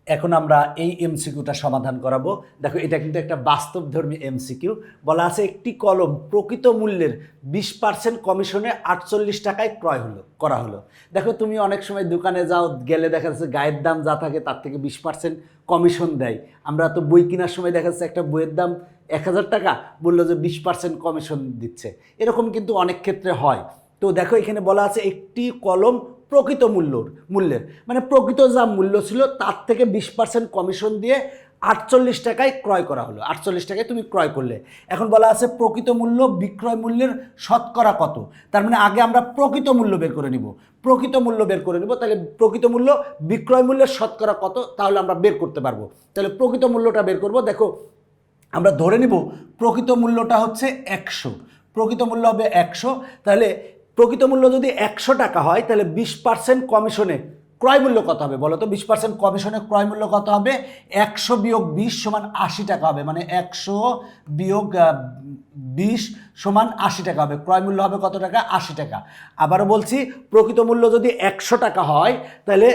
এখন আমরা এই এমসিকিউটা সমাধান করাবো। দেখো এটা কিন্তু একটা বাস্তবধর্মী এমসিকিউ। বলা আছে একটি কলম প্রকৃত মূল্যের 20% কমিশনে 48 টাকায় ক্রয় করা হলো। দেখো তুমি অনেক সময় দোকানে যাও, গেলে দেখা যাচ্ছে গায়ের দাম যা থাকে তার থেকে 20% কমিশন দেয়। আমরা তো বই কেনার সময় দেখা যাচ্ছে একটা বইয়ের দাম 1000 টাকা, বললো যে 20% কমিশন দিচ্ছে, এরকম কিন্তু অনেক ক্ষেত্রে হয়। তো দেখো এখানে বলা আছে একটি কলম প্রকৃত মূল্যের মানে প্রকৃত যা মূল্য ছিল তার থেকে 20% কমিশন দিয়ে 48 টাকায় ক্রয় করা হলো। 48 টাকায় তুমি ক্রয় করলে। এখন বলা আছে প্রকৃত মূল্য বিক্রয় মূল্যের শতকরা কত। তার মানে আগে আমরা প্রকৃত মূল্য বের করে নিব, তাহলে প্রকৃত মূল্য বিক্রয় মূল্যের শতকরা কত, তাহলে আমরা বের করতে পারবো। তাহলে প্রকৃত মূল্যটা বের করব। দেখো আমরা ধরে নিব প্রকৃত মূল্যটা হচ্ছে 100, প্রকৃত মূল্য হবে 100। তাহলে প্রকৃত মূল্য যদি 100 টাকা হয়, তাহলে 20% কমিশনে ক্রয় মূল্য কত হবে বলো তো? 20% কমিশনে ক্রয় মূল্য কত হবে? 100 বিয়োগ 20 সমান 80 টাকা হবে। মানে 100 বিয়োগ 20 সমান 80 টাকা হবে। ক্রয় মূল্য হবে কত টাকা? 80 টাকা। আবারও বলছি, প্রকৃত মূল্য যদি 100 টাকা হয়, তাহলে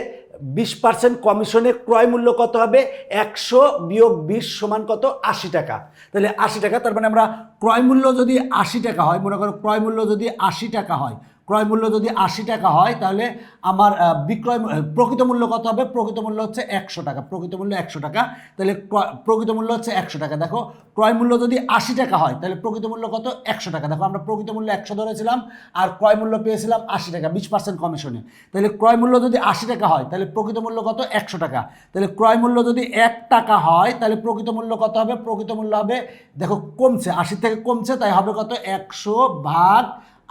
20% কমিশনে ক্রয় মূল্য কত হবে? 100 বিয়োগ 20 সমান কত? 80 টাকা। তাহলে 80 টাকা, তার মানে আমরা ক্রয় মূল্য যদি 80 টাকা হয়, মনে করো প্রকৃত মূল্য যদি 80 টাকা হয়, তাহলে আমার প্রকৃত মূল্য কত হবে? প্রকৃত মূল্য হচ্ছে 100 টাকা। প্রকৃত মূল্য 100 টাকা, তাহলে প্রকৃত মূল্য হচ্ছে 100 টাকা। দেখো ক্রয় মূল্য যদি 80 টাকা হয়, তাহলে প্রকৃত মূল্য কত? 100 টাকা। দেখো আমরা প্রকৃত মূল্য 100 ধরেছিলাম আর ক্রয় মূল্য পেয়েছিলাম 80 টাকা 20% কমিশনে। তাহলে ক্রয় মূল্য যদি 80 টাকা হয়, তাহলে প্রকৃত মূল্য কত? 100 টাকা। তাহলে ক্রয় মূল্য যদি 1 টাকা হয়, তাহলে প্রকৃত মূল্য কত হবে? প্রকৃত মূল্য হবে, দেখো কমছে, 80 থেকে কমছে, তাই হবে কত? 100 ভাগ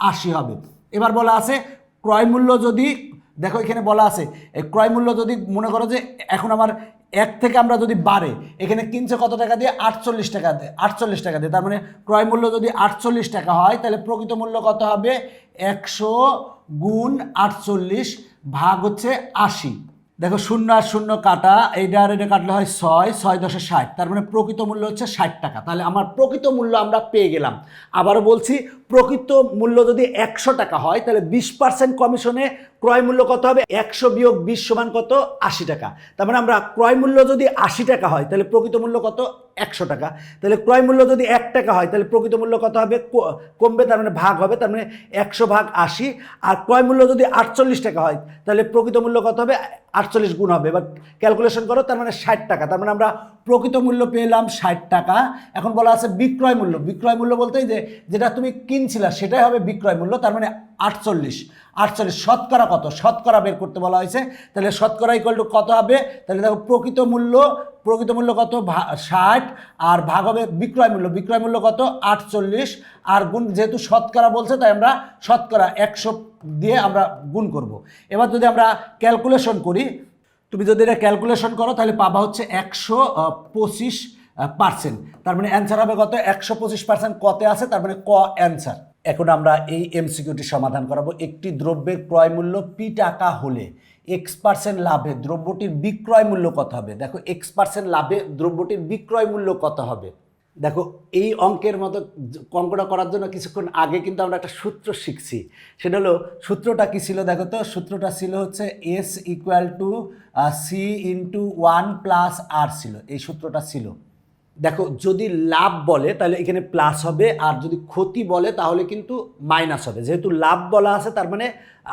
80 হবে। এবার বলা আছে ক্রয় মূল্য যদি, দেখো এখানে বলা আছে ক্রয় মূল্য যদি মনে করো যে এখন আমার 1 থেকে আমরা যদি বাড়ে, এখানে কিনছে কত টাকা দিয়ে? 48 টাকা দিয়ে। 48 টাকা দিয়ে, তার মানে ক্রয় মূল্য যদি 48 টাকা হয়, তাহলে প্রকৃত মূল্য কত হবে? 100 গুণ 48 ভাগ হচ্ছে 80। দেখো 0 আর 0 কাটা, এইটা আর এটা কাটলে হয় 6, 6 10 60, তার মানে প্রকৃত মূল্য হচ্ছে 60 টাকা। তাহলে আমার প্রকৃত মূল্য আমরা পেয়ে গেলাম। আবারও বলছি, প্রকৃত মূল্য যদি 100 টাকা হয়, তাহলে 20% কমিশনে ক্রয় মূল্য কত হবে? 100 বিয়োগ 20 সমান কত? 80 টাকা। তার মানে আমরা ক্রয় মূল্য যদি 80 টাকা হয়, তাহলে প্রকৃত মূল্য কত? 100 টাকা। তাহলে ক্রয় মূল্য যদি 1 টাকা হয়, তাহলে প্রকৃত মূল্য কত হবে? কমবে, তার মানে ভাগ হবে, তার মানে 100 ভাগ 80। আর ক্রয় মূল্য যদি 48 টাকা হয়, তাহলে প্রকৃত মূল্য কত হবে? 48 গুণ হবে। এবার ক্যালকুলেশন করো, তার মানে 60 টাকা। তার মানে আমরা প্রকৃত মূল্য পেলাম 60 টাকা। এখন বলা আছে বিক্রয় মূল্য। বিক্রয় মূল্য বলতে যে যেটা তুমি কিনছিলা সেটাই হবে বিক্রয় মূল্য, তার মানে 48। শতকরা কত? শতকরা বের করতে বলা হয়েছে। তাহলে শতকরা ইকুয়াল টু কত হবে? তাহলে দেখো প্রকৃত মূল্য কত? 60 আর ভাগ হবে বিক্রয় মূল্য। বিক্রয় মূল্য কত? 48 আর গুণ, যেহেতু শতকরা বলছে তাই আমরা শতকরা 100 দিয়ে আমরা গুণ করব। এবার যদি আমরা ক্যালকুলেশন করি, তুমি যদি এটা ক্যালকুলেশন করো, তাহলে পাবা হচ্ছে 125%। তার মানে অ্যান্সার হবে কত? 125% কতে আছে, তার মানে ক অ্যান্সার। এখন আমরা এই এমসিকিউটি সমাধান করাবো। একটি দ্রব্যের ক্রয় মূল্য পি টাকা হলে X% লাভে দ্রব্যটির বিক্রয় মূল্য কত হবে? দেখো X% লাভে দ্রব্যটির বিক্রয় মূল্য কত হবে? দেখো এই অঙ্কের মতো অঙ্কটা করার জন্য কিছুক্ষণ আগে কিন্তু আমরা একটা সূত্র শিখছি। সেটা হলো, সূত্রটা কি ছিল? দেখো তো সূত্রটা ছিল হচ্ছে S = C × 1 + R ছিল, এই সূত্রটা ছিল। দেখো যদি লাভ বলে তাহলে এখানে প্লাস হবে, আর যদি ক্ষতি বলে তাহলে কিন্তু মাইনাস হবে। যেহেতু লাভ বলা আছে, তার মানে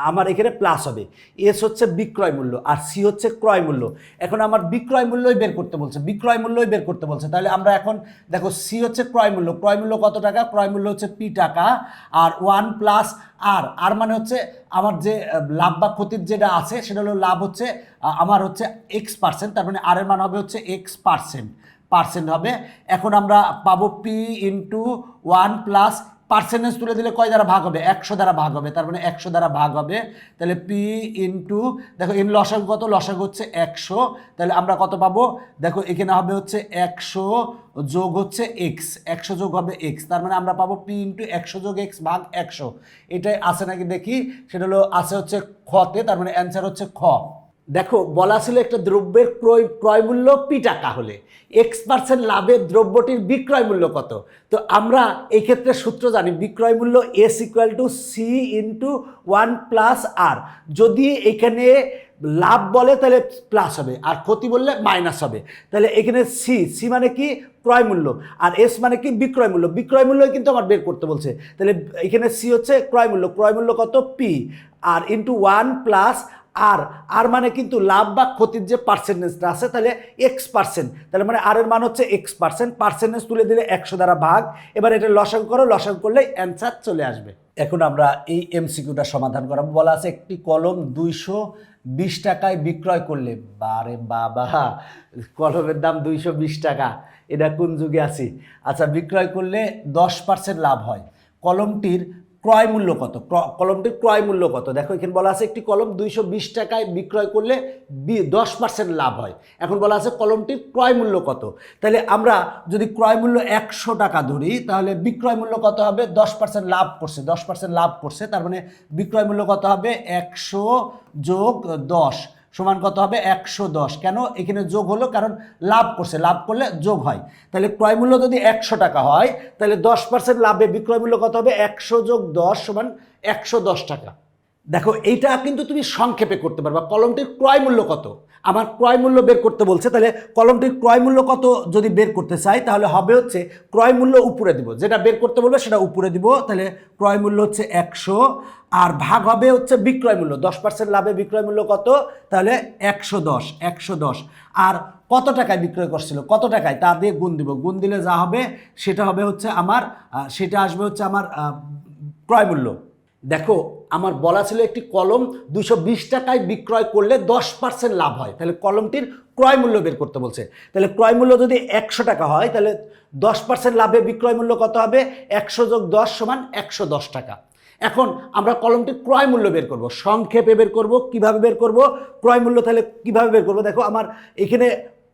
আমার এখানে প্লাস হবে। এস হচ্ছে বিক্রয় মূল্য আর সি হচ্ছে ক্রয় মূল্য। এখন আমার বিক্রয় মূল্যই বের করতে বলছে, তাহলে আমরা এখন দেখো সি হচ্ছে ক্রয় মূল্য। ক্রয় মূল্য কত টাকা? ক্রয় মূল্য হচ্ছে পি টাকা, আর 1 + আর মানে হচ্ছে আমার যে লাভ বা ক্ষতির যেটা আছে সেটা হলো, লাভ হচ্ছে আমার হচ্ছে X%, তার মানে আর এর মান হবে হচ্ছে X% হবে। এখন আমরা পাবো পি × 1 + পার্সেন্টেজ তুলে দিলে কয় দ্বারা ভাগ হবে? 100 দ্বারা ভাগ হবে, তার মানে 100 দ্বারা ভাগ হবে। তাহলে পি দেখো এর লসাগু কত? লসাগু হচ্ছে 100। তাহলে আমরা কত পাবো? দেখো এখানে হবে হচ্ছে 100 যোগ হচ্ছে এক্স, 100 যোগ হবে এক্স, তার মানে আমরা পাবো পি × 100 যোগ এক্স ভাগ 100। এটাই আছে নাকি দেখি, সেটা হলো আছে হচ্ছে খতে, তার মানে অ্যান্সার হচ্ছে খ। দেখো বলা ছিল একটা দ্রব্যের ক্রয় মূল্য পি টাকা হলে X% লাভের দ্রব্যটির বিক্রয় মূল্য কত। তো আমরা এই ক্ষেত্রে সূত্র জানি, বিক্রয় মূল্য S = C × 1 + R। যদি এখানে লাভ বলে তাহলে প্লাস হবে, আর ক্ষতি বললে মাইনাস হবে। তাহলে এখানে সি মানে কি, ক্রয় মূল্য, আর এস মানে কি, বিক্রয় মূল্য। বিক্রয় মূল্য কিন্তু আমার বের করতে বলছে, তাহলে এখানে সি হচ্ছে ক্রয় মূল্য। ক্রয় মূল্য কত, পি, আর × 1 + আর মানে কিন্তু লাভ বা ক্ষতির যে পার্সেন্টেজটা আছে, তাহলে X%, তাহলে মানে আর এর মান হচ্ছে X%। পার্সেন্টেজ তুলে দিলে 100 দ্বারা ভাগ। এবার এটা লসাগু করো, লসাগু করলে অ্যান্সার চলে আসবে। এখন আমরা এই এমসিকিউটা সমাধান করাবো। বলা আছে একটি কলম 220 টাকায় বিক্রয় করলে, বারে বাবা, কলমের দাম 220 টাকা, এটা কোন যুগে আছি। আচ্ছা, বিক্রয় করলে 10% লাভ হয়। কলমটির ক্রয় মূল্য কত? কলমটির ক্রয় মূল্য কত? দেখো এখানে বলা আছে একটি কলম 220 টাকায় বিক্রয় করলে 10% লাভ হয়। এখন বলা আছে কলমটির ক্রয় মূল্য কত। তাহলে আমরা যদি ক্রয় মূল্য 100 টাকা ধরি, তাহলে বিক্রয় মূল্য কত হবে? 10% লাভ করছে, 10% লাভ করছে, তার মানে বিক্রয় মূল্য কত হবে? 100 + 10 সমান কত হবে? 110। কেন এখানে যোগ হলো? কারণ লাভ করছে, লাভ করলে যোগ হয়। তাহলে ক্রয় মূল্য যদি 100 টাকা হয়, তাহলে 10% লাভে বিক্রয় মূল্য কত হবে? 100 + 10 = 110 টাকা। দেখো এইটা কিন্তু তুমি সংক্ষেপে করতে পারবা। কলমটির ক্রয় মূল্য কত, আমার ক্রয় মূল্য বের করতে বলছে, তাহলে কলমটির ক্রয় মূল্য কত যদি বের করতে চাই, তাহলে হবে হচ্ছে ক্রয় মূল্য উপরে দিব, যেটা বের করতে বলবে সেটা উপরে দিব। তাহলে ক্রয় মূল্য হচ্ছে 100, আর ভাগ হবে হচ্ছে বিক্রয় মূল্য। 10% লাভে বিক্রয় মূল্য কত? তাহলে 110। আর কত টাকায় বিক্রয় করছিল, কত টাকায়, তা দিয়ে গুণ দিব। গুণ দিলে যা হবে সেটা হবে হচ্ছে আমার, সেটা আসবে হচ্ছে আমার ক্রয় মূল্য। দেখো আমার বলা ছিল একটি কলম 220 টাকায় বিক্রয় করলে 10% লাভ হয়। তাহলে কলমটির ক্রয় মূল্য বের করতে বলছে। তাহলে ক্রয় মূল্য যদি 100 টাকা হয়, তাহলে 10% লাভে বিক্রয় মূল্য কত হবে? 100 + 10 = 110 টাকা। এখন আমরা কলমটির ক্রয় মূল্য বের করব, সংক্ষেপে বের করব। কিভাবে বের করব ক্রয় মূল্য? তাহলে কিভাবে বের করব? দেখো আমার এখানে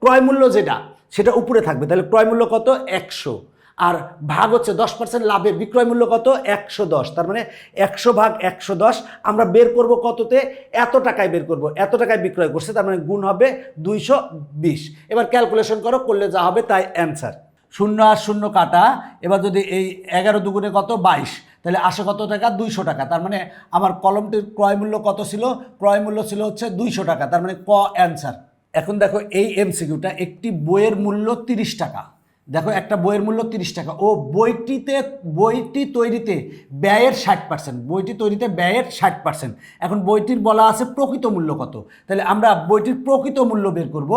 ক্রয় মূল্য যেটা, সেটা উপরে থাকবে। তাহলে ক্রয় মূল্য কত? 100, আর ভাগ হচ্ছে 10% লাভে বিক্রয় মূল্য কত? 110। তার মানে 100 ভাগ 110 আমরা বের করব কততে? এত টাকায় বের করব। এত টাকায় বিক্রয় করছে, তার মানে গুণ হবে 220। এবার ক্যালকুলেশন করো, করলে যা হবে তাই অ্যান্সার। 0 আর 0 কাটা। এবার যদি এই 11 দুগুণে কত? 22, তাহলে আসে কত টাকা? 200 টাকা। তার মানে আমার কলমটির ক্রয় মূল্য কত ছিল? ক্রয় মূল্য ছিল হচ্ছে 200 টাকা। তার মানে ক অ্যান্সার। এখন দেখো এই এমসিকিউটা, একটি বইয়ের মূল্য 30 টাকা। দেখো একটা বইয়ের মূল্য 30 টাকা ও বইটি তৈরিতে ব্যয়ের 60%, বইটি তৈরিতে ব্যয়ের 60%। এখন বইটির বলা আছে প্রকৃত মূল্য কত। তাহলে আমরা বইটির প্রকৃত মূল্য বের করব।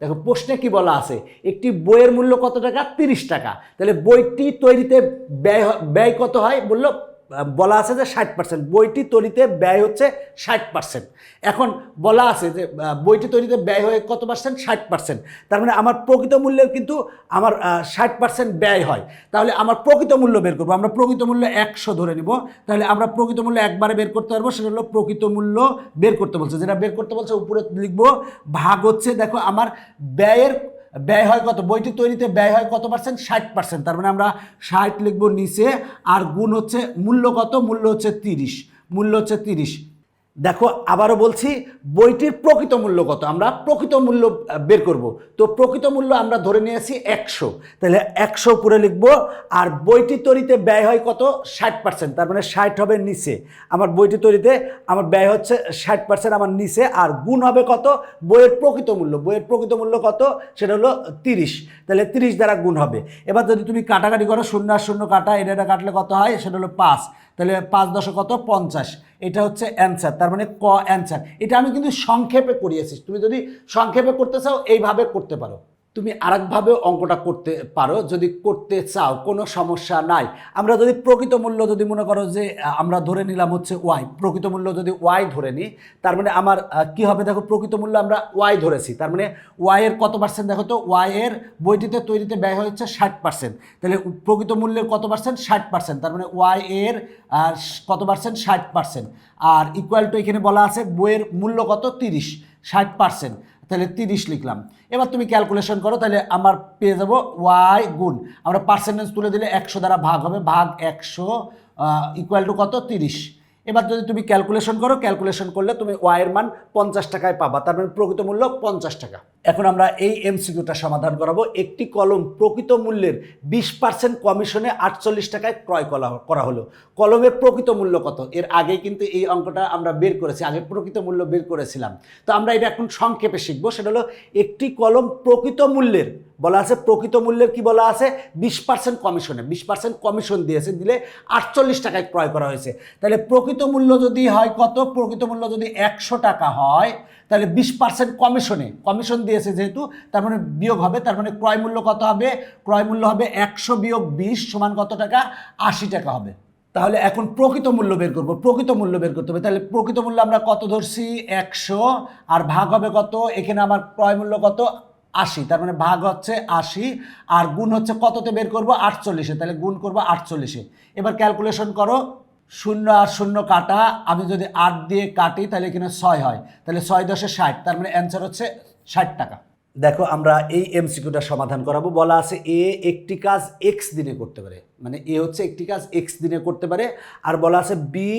দেখো প্রশ্নে কি বলা আছে, একটি বইয়ের মূল্য কত টাকা? 30 টাকা। তাহলে বইটি তৈরিতে ব্যয় কত হয় বললো? বলা আছে যে 60%। বইটি তৈরিতে ব্যয় হচ্ছে 60%। এখন বলা আছে যে বইটি তৈরিতে ব্যয় হয় কত পার্সেন্ট? 60%। তার মানে আমার প্রকৃত মূল্যের কিন্তু আমার 60% ব্যয় হয়। তাহলে আমার প্রকৃত মূল্য বের করবো। আমরা প্রকৃত মূল্য 100 ধরে নিব। তাহলে আমরা প্রকৃত মূল্য একবারে বের করতে পারবো, সেটা হলো প্রকৃত মূল্য বের করতে বলছে। যেটা বের করতে বলছে উপরে লিখবো, ভাগ হচ্ছে, দেখো আমার ব্যয় হয় কত? বইটি তৈরিতে ব্যয় হয় কত পার্সেন্ট? 60%। তার মানে আমরা 60 লিখবো নিচে, আর গুণ হচ্ছে মূল্য কত? মূল্য হচ্ছে 30। মূল্য হচ্ছে 30। দেখো আবারও বলছি, বইটির প্রকৃত মূল্য কত? আমরা প্রকৃত মূল্য বের করব। তো প্রকৃত মূল্য আমরা ধরে নিয়েছি 100, তাহলে 100 উপরে লিখব। আর বইটি তৈরিতে ব্যয় হয় কত? 60%। তার মানে 60 হবে নিচে। আমার বইটি তৈরিতে আমার ব্যয় হচ্ছে 60%, আমার নিচে, আর গুণ হবে কত? বইয়ের প্রকৃত মূল্য। বইয়ের প্রকৃত মূল্য কত? সেটা হলো 30। তাহলে 30 দ্বারা গুণ হবে। এবার যদি তুমি কাটাকাটি করো, 0 আর 0 কাটা, এটা কাটলে কত হয়? সেটা হলো 5। তাহলে 5 × 10 কত? 50। এটা হচ্ছে অ্যান্সার। তার মানে ক অ্যান্সার। এটা আমি কিন্তু সংক্ষেপে করিয়েছি। তুমি যদি সংক্ষেপে করতে চাও এইভাবে করতে পারো। তুমি আরেকভাবেও অঙ্কটা করতে পারো যদি করতে চাও, কোনো সমস্যা নাই। আমরা যদি প্রকৃত মূল্য যদি মনে করো যে আমরা ধরে নিলাম হচ্ছে ওয়াই, প্রকৃত মূল্য যদি ওয়াই ধরে নিই, তার মানে আমার কি হবে? দেখো প্রকৃত মূল্য আমরা ওয়াই ধরেছি, তার মানে ওয়াই এর কত পার্সেন্ট? দেখো তো, ওয়াই এর বইটিতে তৈরিতে ব্যয় হচ্ছে 60%। তাহলে প্রকৃত মূল্যের কত পার্সেন্ট? 60%। তার মানে ওয়াই এর কত পার্সেন্ট? 60%। আর ইকুয়াল টু এখানে বলা আছে বইয়ের মূল্য কত? 30, 60%। তাহলে 30 লিখলাম। এবার তুমি ক্যালকুলেশন করো, তাহলে আমার পেয়ে যাবো ওয়াই গুণ, আমরা পার্সেন্টেজ তুলে দিলে 100 দ্বারা ভাগ হবে, ভাগ 100 ইকুয়াল টু কত? 30। এবার যদি তুমি ক্যালকুলেশন করো, ক্যালকুলেশন করলে তুমি ওয়াইয়ের মান 50 টাকায় পাবা, তার মানে প্রকৃত মূল্য 50 টাকা। এখন আমরা এই এমসিকিউটা সমাধান করাবো। একটি কলম প্রকৃত মূল্যের 20% কমিশনে 48 টাকায় ক্রয় করা হলো। কলমের প্রকৃত মূল্য কত? এর আগে কিন্তু এই অঙ্কটা আমরা বের করেছি, আগে প্রকৃত মূল্য বের করেছিলাম। তো আমরা এটা এখন সংক্ষেপে শিখবো। সেটা হলো একটি কলম প্রকৃত মূল্যের, বলা আছে প্রকৃত মূল্যের কি বলা আছে, 20% কমিশনে, 20% কমিশন দিয়েছে, দিলে 48 টাকায় ক্রয় করা হয়েছে। তাহলে প্রকৃত মূল্য যদি হয় কত, প্রকৃত মূল্য যদি 100 টাকা হয়, তাহলে 20% কমিশন দিয়েছে যেহেতু, তার মানে বিয়োগ হবে, তার মানে ক্রয় মূল্য কত হবে, ক্রয় মূল্য হবে 100 বিয়োগ 20 সমান কত টাকা, 80 টাকা হবে। তাহলে এখন প্রকৃত মূল্য বের করবো, প্রকৃত মূল্য বের করতে হবে। তাহলে প্রকৃত মূল্য আমরা কত ধরছি, 100, আর ভাগ হবে কত, এখানে আমার ক্রয় মূল্য কত, 80, তার মানে ভাগ হচ্ছে 80, আর গুণ হচ্ছে কততে বের করবো, 48-এ, তাহলে গুণ করবো 48-এ। এবার ক্যালকুলেশন করো, 0 আর 0 কাটা, আমি যদি 8 দিয়ে কাটি তাহলে এখানে 6 হয়, তাহলে 6 × 10 = 60, তার মানে অ্যান্সার হচ্ছে 60 টাকা। দেখো আমরা এই এমসিকিউটা সমাধান করাবো। বলা আছে এ একটি কাজ এক্স দিনে করতে পারে, মানে এ হচ্ছে একটি কাজ এক্স দিনে করতে পারে, আর বলা আছে বি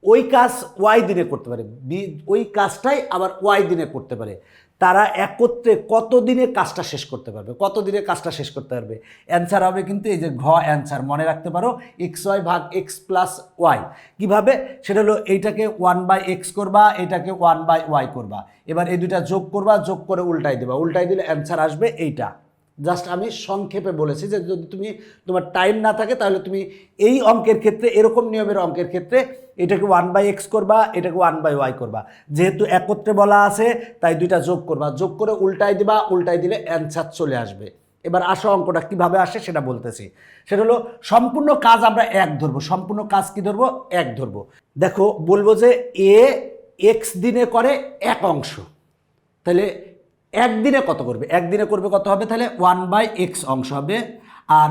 ওই কাজ ওয়াই দিনে করতে পারে, বি ওই কাজটাই আবার ওয়াই দিনে করতে পারে। তারা একত্রে কত দিনে কাজটা শেষ করতে পারবে, কত দিনে কাজটা শেষ করতে পারবে? অ্যান্সার হবে কিন্তু এই যে ঘ অ্যান্সার, মনে রাখতে পারো, XY ভাগ X প্লাস ওয়াই। কীভাবে? সেটা হলো এইটাকে 1/x করবা, এটাকে 1/y করবা, এবার এই দুইটা যোগ করবা, যোগ করে উল্টাই দেবা, উল্টাই দিলে অ্যান্সার আসবে এইটা। জাস্ট আমি সংক্ষেপে বলেছি যে যদি তোমার টাইম না থাকে তাহলে তুমি এই অঙ্কের ক্ষেত্রে, এরকম নিয়মের অঙ্কের ক্ষেত্রে এটাকে 1/x করবা, এটাকে 1/y করবা। যেহেতু একত্রে বলা আছে তাই দুইটা যোগ করবা, যোগ করে উল্টাই দিবা, উল্টাই দিলে অ্যান্সার চলে আসবে। এবার আসো অঙ্কটা কীভাবে আসে সেটা বলতেছি। সেটা হলো সম্পূর্ণ কাজ আমরা এক ধরবো, সম্পূর্ণ কাজ কি ধরবো, এক ধরবো। দেখো বলবো যে এ এক্স দিনে করে এক অংশ, তাহলে একদিনে কত করবে, একদিনে করবে কত হবে, তাহলে 1/x অংশ হবে। আর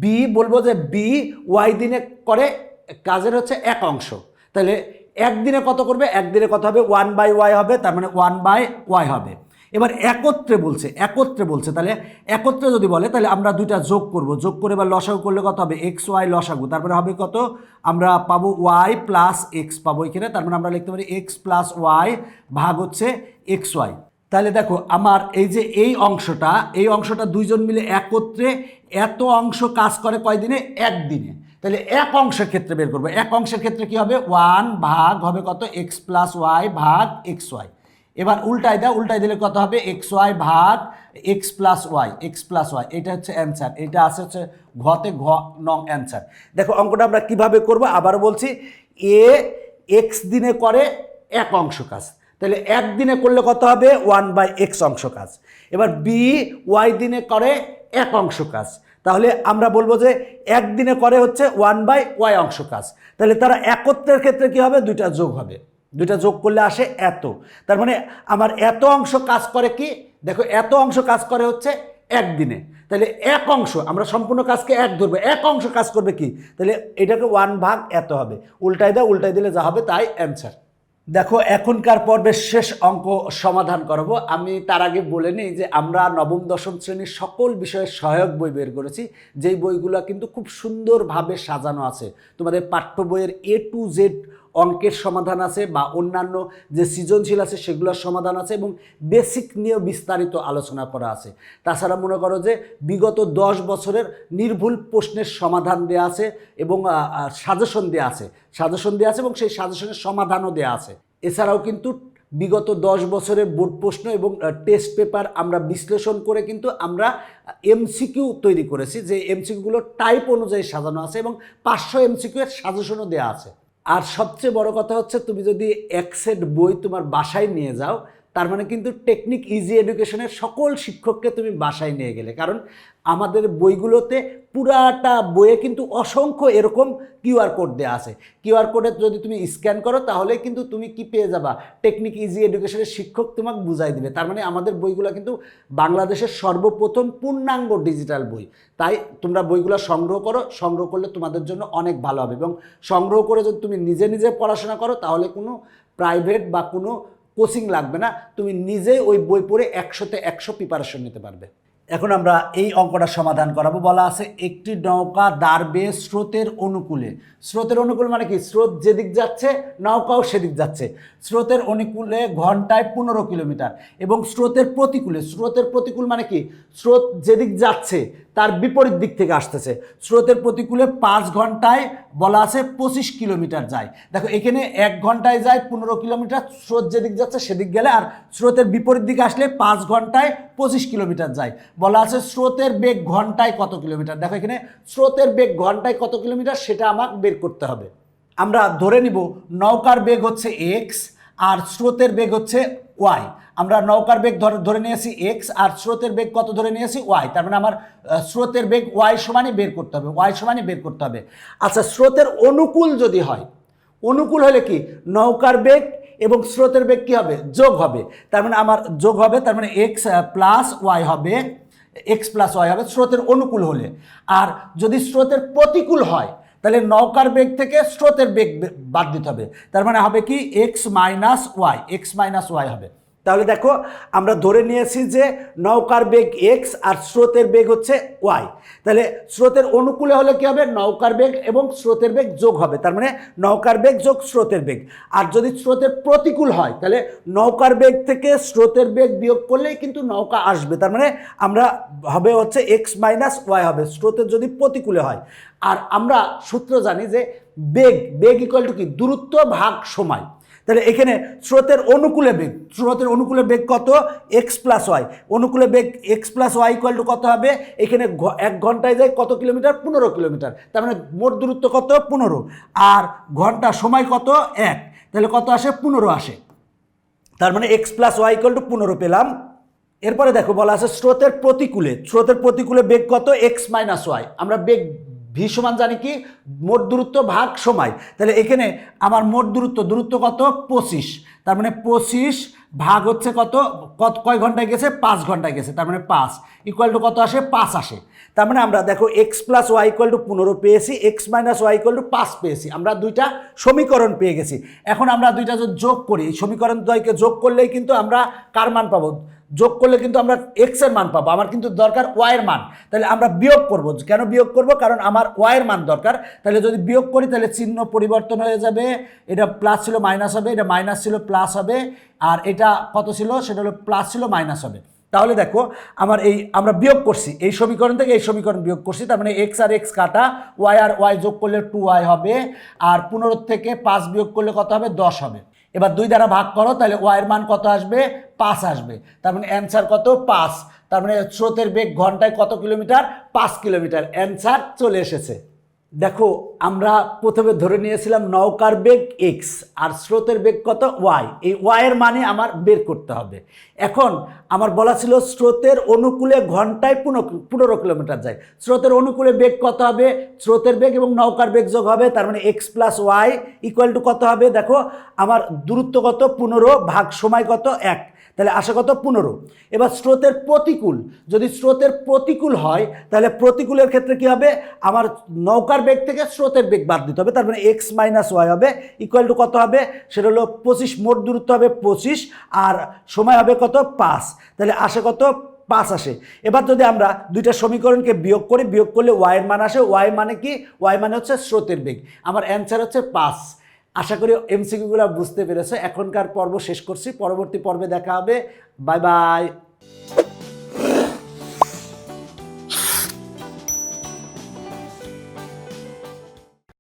বি বলবো যে বি ওয়াই দিনে করে কাজের হচ্ছে এক অংশ, তাহলে একদিনে কত করবে, একদিনে কত হবে, 1/y হবে, তার মানে 1/y হবে। এবার একত্রে বলছে, তাহলে একত্রে যদি বলে তাহলে আমরা দুইটা যোগ করব, যোগ করে এবার লসাগু করলে কত হবে, XY লসাগু, তারপরে হবে কত, আমরা পাবো y প্লাস এক্স পাবো এখানে, তার মানে আমরা লিখতে পারি x প্লাস ওয়াই ভাগ হচ্ছে XY। তাহলে দেখো আমার এই যে এই অংশটা দুইজন মিলে একত্রে এত অংশ কাজ করে কয়দিনে, একদিনে। তাহলে এক অংশের ক্ষেত্রে বের করবো, এক অংশের ক্ষেত্রে কি হবে, 1 ভাগ হবে কত, x প্লাস ওয়াই ভাগ XY। এবার উল্টাই দাও, উল্টাই দিলে কত হবে, XY ভাগ x প্লাস ওয়াই, এটা হচ্ছে অ্যান্সার, এটা আছে হচ্ছে ঘতে ঘ নং অ্যান্সার। দেখো অঙ্কটা আমরা কিভাবে করব, আবার বলছি, এ এক্স দিনে করে এক অংশ কাজ, তাহলে একদিনে করলে কত হবে, 1/x অংশ কাজ। এবার বি ওয়াই দিনে করে এক অংশ কাজ, তাহলে আমরা বলবো যে একদিনে করে হচ্ছে 1/y অংশ কাজ। তাহলে তারা একত্রের ক্ষেত্রে কি হবে, দুইটা যোগ হবে, দুইটা যোগ করলে আসে এত, তার মানে আমার এত অংশ কাজ করে কি, দেখো এত অংশ কাজ করে হচ্ছে একদিনে, তাহলে এক অংশ, আমরা সম্পূর্ণ কাজকে এক ধরবো, এক অংশ কাজ করবে কি, তাহলে এটাকে 1 এত হবে, উল্টাই দাও, উল্টাই দিলে যা হবে তাই অ্যান্সার। দেখো এখনকার পর্বের শেষ অঙ্ক সমাধান করব। আমি তার আগে বলে নিই যে আমরা নবম দশম শ্রেণীর সকল বিষয়ের সহায়ক বই বের করেছি, যেই বইগুলো কিন্তু খুব সুন্দরভাবে সাজানো আছে। তোমাদের পাঠ্য বইয়ের A to Z অঙ্কের সমাধান আছে, বা অন্যান্য যে সৃজনশীল আছে সেগুলোর সমাধান আছে, এবং বেসিক নিয়ে বিস্তারিত আলোচনা করা আছে। তাছাড়া মনে করো যে বিগত 10 বছরের নির্ভুল প্রশ্নের সমাধান দেওয়া আছে, এবং সাজেশন দেওয়া আছে এবং সেই সাজেশনের সমাধানও দেওয়া আছে। এছাড়াও কিন্তু বিগত 10 বছরের বোর্ড প্রশ্ন এবং টেস্ট পেপার আমরা বিশ্লেষণ করে কিন্তু আমরা এমসিকিউ তৈরি করেছি, যে এমসিকিউগুলো টাইপ অনুযায়ী সাজানো আছে, এবং 500 এমসিকিউ এর সাজেশনও দেওয়া আছে। আর সবচেয়ে বড় কথা হচ্ছে, তুমি যদি এক সেট বই তোমার বাসায় নিয়ে যাও, তার মানে কিন্তু টেকনিক ইজি এডুকেশনের সকল শিক্ষককে তুমি বাসায় নিয়ে গেলে, কারণ আমাদের বইগুলোতে পুরাটা বইয়ে কিন্তু অসংখ্য এরকম কিউআর কোড দেওয়া আছে। কিউআর কোডে যদি তুমি স্ক্যান করো তাহলে কিন্তু তুমি কি পেয়ে যাবা, টেকনিক ইজি এডুকেশনের শিক্ষক তোমাকে বুঝাই দিবে। তার মানে আমাদের বইগুলো কিন্তু বাংলাদেশের সর্বপ্রথম পূর্ণাঙ্গ ডিজিটাল বই। তাই তোমরা বইগুলো সংগ্রহ করো, সংগ্রহ করলে তোমাদের জন্য অনেক ভালো হবে, এবং সংগ্রহ করে যদি তুমি নিজে নিজে পড়াশোনা করো তাহলে কোনো প্রাইভেট বা কোনো কোচিং লাগবে না, তুমি নিজেই ওই বই পড়ে 100-তে 100 প্রিপারেশন নিতে পারবে। এখন আমরা এই অঙ্কটা সমাধান করাবো। বলা আছে একটি নৌকা দাঁড়বে স্রোতের অনুকূলে। স্রোতের অনুকূল মানে কি, স্রোত যেদিক যাচ্ছে নৌকাও সেদিক যাচ্ছে। স্রোতের অনুকূলে ঘন্টায় 15 কিলোমিটার এবং স্রোতের প্রতিকূল মানে কি, স্রোত যেদিক যাচ্ছে তার বিপরীত দিক থেকে আসতেছে। স্রোতের প্রতিকূলে 5 ঘন্টায় বলা আছে 25 কিলোমিটার যায়। দেখো এখানে 1 ঘন্টায় যায় 15 কিলোমিটার, স্রোত যেদিক যাচ্ছে সেদিক গেলে, আর স্রোতের বিপরীত দিকে আসলে 5 ঘন্টায় 25 কিলোমিটার যায়। বলা আছে স্রোতের বেগ ঘন্টায় কত কিলোমিটার। দেখো এখানে স্রোতের বেগ ঘন্টায় কত কিলোমিটার সেটা আমাকে বের করতে হবে। আমরা ধরে নিব নৌকার বেগ হচ্ছে এক্স আর স্রোতের বেগ হচ্ছে ওয়াই। আমরা নৌকার বেগ ধরে নিয়েছি এক্স আর স্রোতের বেগ কত ধরে নিয়েছি ওয়াই। তার মানে আমার স্রোতের বেগ ওয়াই সমানই বের করতে হবে, আচ্ছা স্রোতের অনুকূল যদি হয়, অনুকূল হলে কি, নৌকার বেগ এবং স্রোতের বেগ কি হবে, যোগ হবে। তার মানে আমার যোগ হবে, তার মানে এক্স প্লাস ওয়াই হবে, স্রোতের অনুকূল হলে। আর যদি স্রোতের প্রতিকূল হয় তাহলে নৌকার বেগ থেকে স্রোতের বেগ বাদ দিতে হবে। তার মানে হবে কি এক্স মাইনাস ওয়াই হবে। তাহলে দেখো আমরা ধরে নিয়েছি যে নৌকার বেগ এক্স আর স্রোতের বেগ হচ্ছে ওয়াই। তাহলে স্রোতের অনুকূলে হলে কি হবে, নৌকার বেগ এবং স্রোতের বেগ যোগ হবে, তার মানে নৌকার বেগ যোগ স্রোতের বেগ। আর যদি স্রোতের প্রতিকূল হয় তাহলে নৌকার বেগ থেকে স্রোতের বেগ বিয়োগ করলেই কিন্তু নৌকা আসবে। তার মানে আমরা হবে হচ্ছে এক্স মাইনাস ওয়াই হবে স্রোতের যদি প্রতিকূলে হয়। আর আমরা সূত্র জানি যে বেগ ইকুয়াল টু কি, দূরত্ব ভাগ সময়। তাহলে এখানে স্রোতের অনুকূলে বেগ কত, এক্স প্লাস ওয়াই। অনুকূলে বেগ X plus Y equal to কত হবে, এখানে 1 ঘন্টায় যায় কত কিলোমিটার, 15 কিলোমিটার। তার মানে মোট দূরত্ব কত, 15, আর ঘন্টা সময় কত, 1, তাহলে কত আসে, 15 আসে। তার মানে x plus Y equal to 15 পেলাম। এরপরে দেখো বলা আছে স্রোতের প্রতিকূলে বেগ কত, এক্স মাইনাস ওয়াই। আমরা বেগ ভি সমান জানি কি, মোট দূরত্ব ভাগ সময়। তাহলে এখানে আমার মোট দূরত্ব কত, 25। তার মানে 25 ভাগ হচ্ছে কত, কয় ঘন্টায় গেছে, 5 ঘন্টায় গেছে। তার মানে 5 ইকুয়াল টু কত আসে, 5 আসে। তার মানে আমরা দেখো x plus Y equal to 15 পেয়েছি, x minus y equal to 5 পেয়েছি। আমরা দুইটা সমীকরণ পেয়ে গেছি। এখন আমরা দুইটা যদি যোগ করি, সমীকরণ দ্বয়কে যোগ করলেই কিন্তু আমরা কার মান পাবো, যোগ করলে কিন্তু আমরা এক্স এর মান পাবো। আমার কিন্তু দরকার ওয়াই এর মান। তাহলে আমরা বিয়োগ করব। কেন বিয়োগ করব, কারণ আমার ওয়াই এর মান দরকার। তাহলে যদি বিয়োগ করি তাহলে চিহ্ন পরিবর্তন হয়ে যাবে, এটা প্লাস ছিল মাইনাস হবে, এটা মাইনাস ছিল প্লাস হবে, আর এটা কত ছিল, সেটা হলো প্লাস ছিল মাইনাস হবে। তাহলে দেখো আমার আমরা বিয়োগ করছি এই সমীকরণ থেকে এই সমীকরণ বিয়োগ করছি। তার মানে এক্স আর এক্স কাটা, ওয়াই আর ওয়াই যোগ করলে 2y হবে, আর 15 থেকে 5 বিয়োগ করলে কত হবে, 10 হবে। এবার 2 দ্বারা ভাগ করো, তাহলে ওয়াই এর মান কত আসবে, 5 আসবে। তার মানে অ্যান্সার কত, 5। তার মানে স্রোতের বেগ ঘন্টায় কত কিলোমিটার, 5 কিলোমিটার। অ্যান্সার চলে এসেছে। দেখো আমরা প্রথমে ধরে নিয়েছিলাম নৌকার বেগ এক্স আর স্রোতের বেগ কত, ওয়াই। এই ওয়াইয়ের মানে আমার বের করতে হবে। এখন আমার বলা ছিল স্রোতের অনুকূলে ঘন্টায় 15 কিলোমিটার যায়। স্রোতের অনুকূলে বেগ কত হবে, স্রোতের বেগ এবং নৌকার বেগ যোগ হবে, তার মানে x plus Y equal to কত হবে, দেখো আমার দূরত্ব কত, 15 ভাগ সময় কত, 1, তাহলে আসে কত, 15। এবার স্রোতের প্রতিকূল, যদি স্রোতের প্রতিকূল হয় তাহলে প্রতিকূলের ক্ষেত্রে কি হবে, আমার নৌকার বেগ থেকে স্রোতের বেগ বাদ দিতে হবে। তার মানে এক্স মাইনাস ওয়াই হবে ইকুয়াল টু কত হবে, সেটা হলো 25। মোট দূরত্ব হবে 25 আর সময় হবে কত, 5, তাহলে আসে কত, 5 আসে। এবার যদি আমরা দুইটা সমীকরণকে বিয়োগ করি, বিয়োগ করলে ওয়াই এর মান আসে। ওয়াই মানে কি, ওয়াই মানে হচ্ছে স্রোতের বেগ। আমার অ্যান্সার হচ্ছে 5। আশা করি এমসিকিউগুলো বুঝতে পেরেছো। এখনকার পর্ব শেষ করছি, পরবর্তী পর্বে দেখা হবে। Bye bye.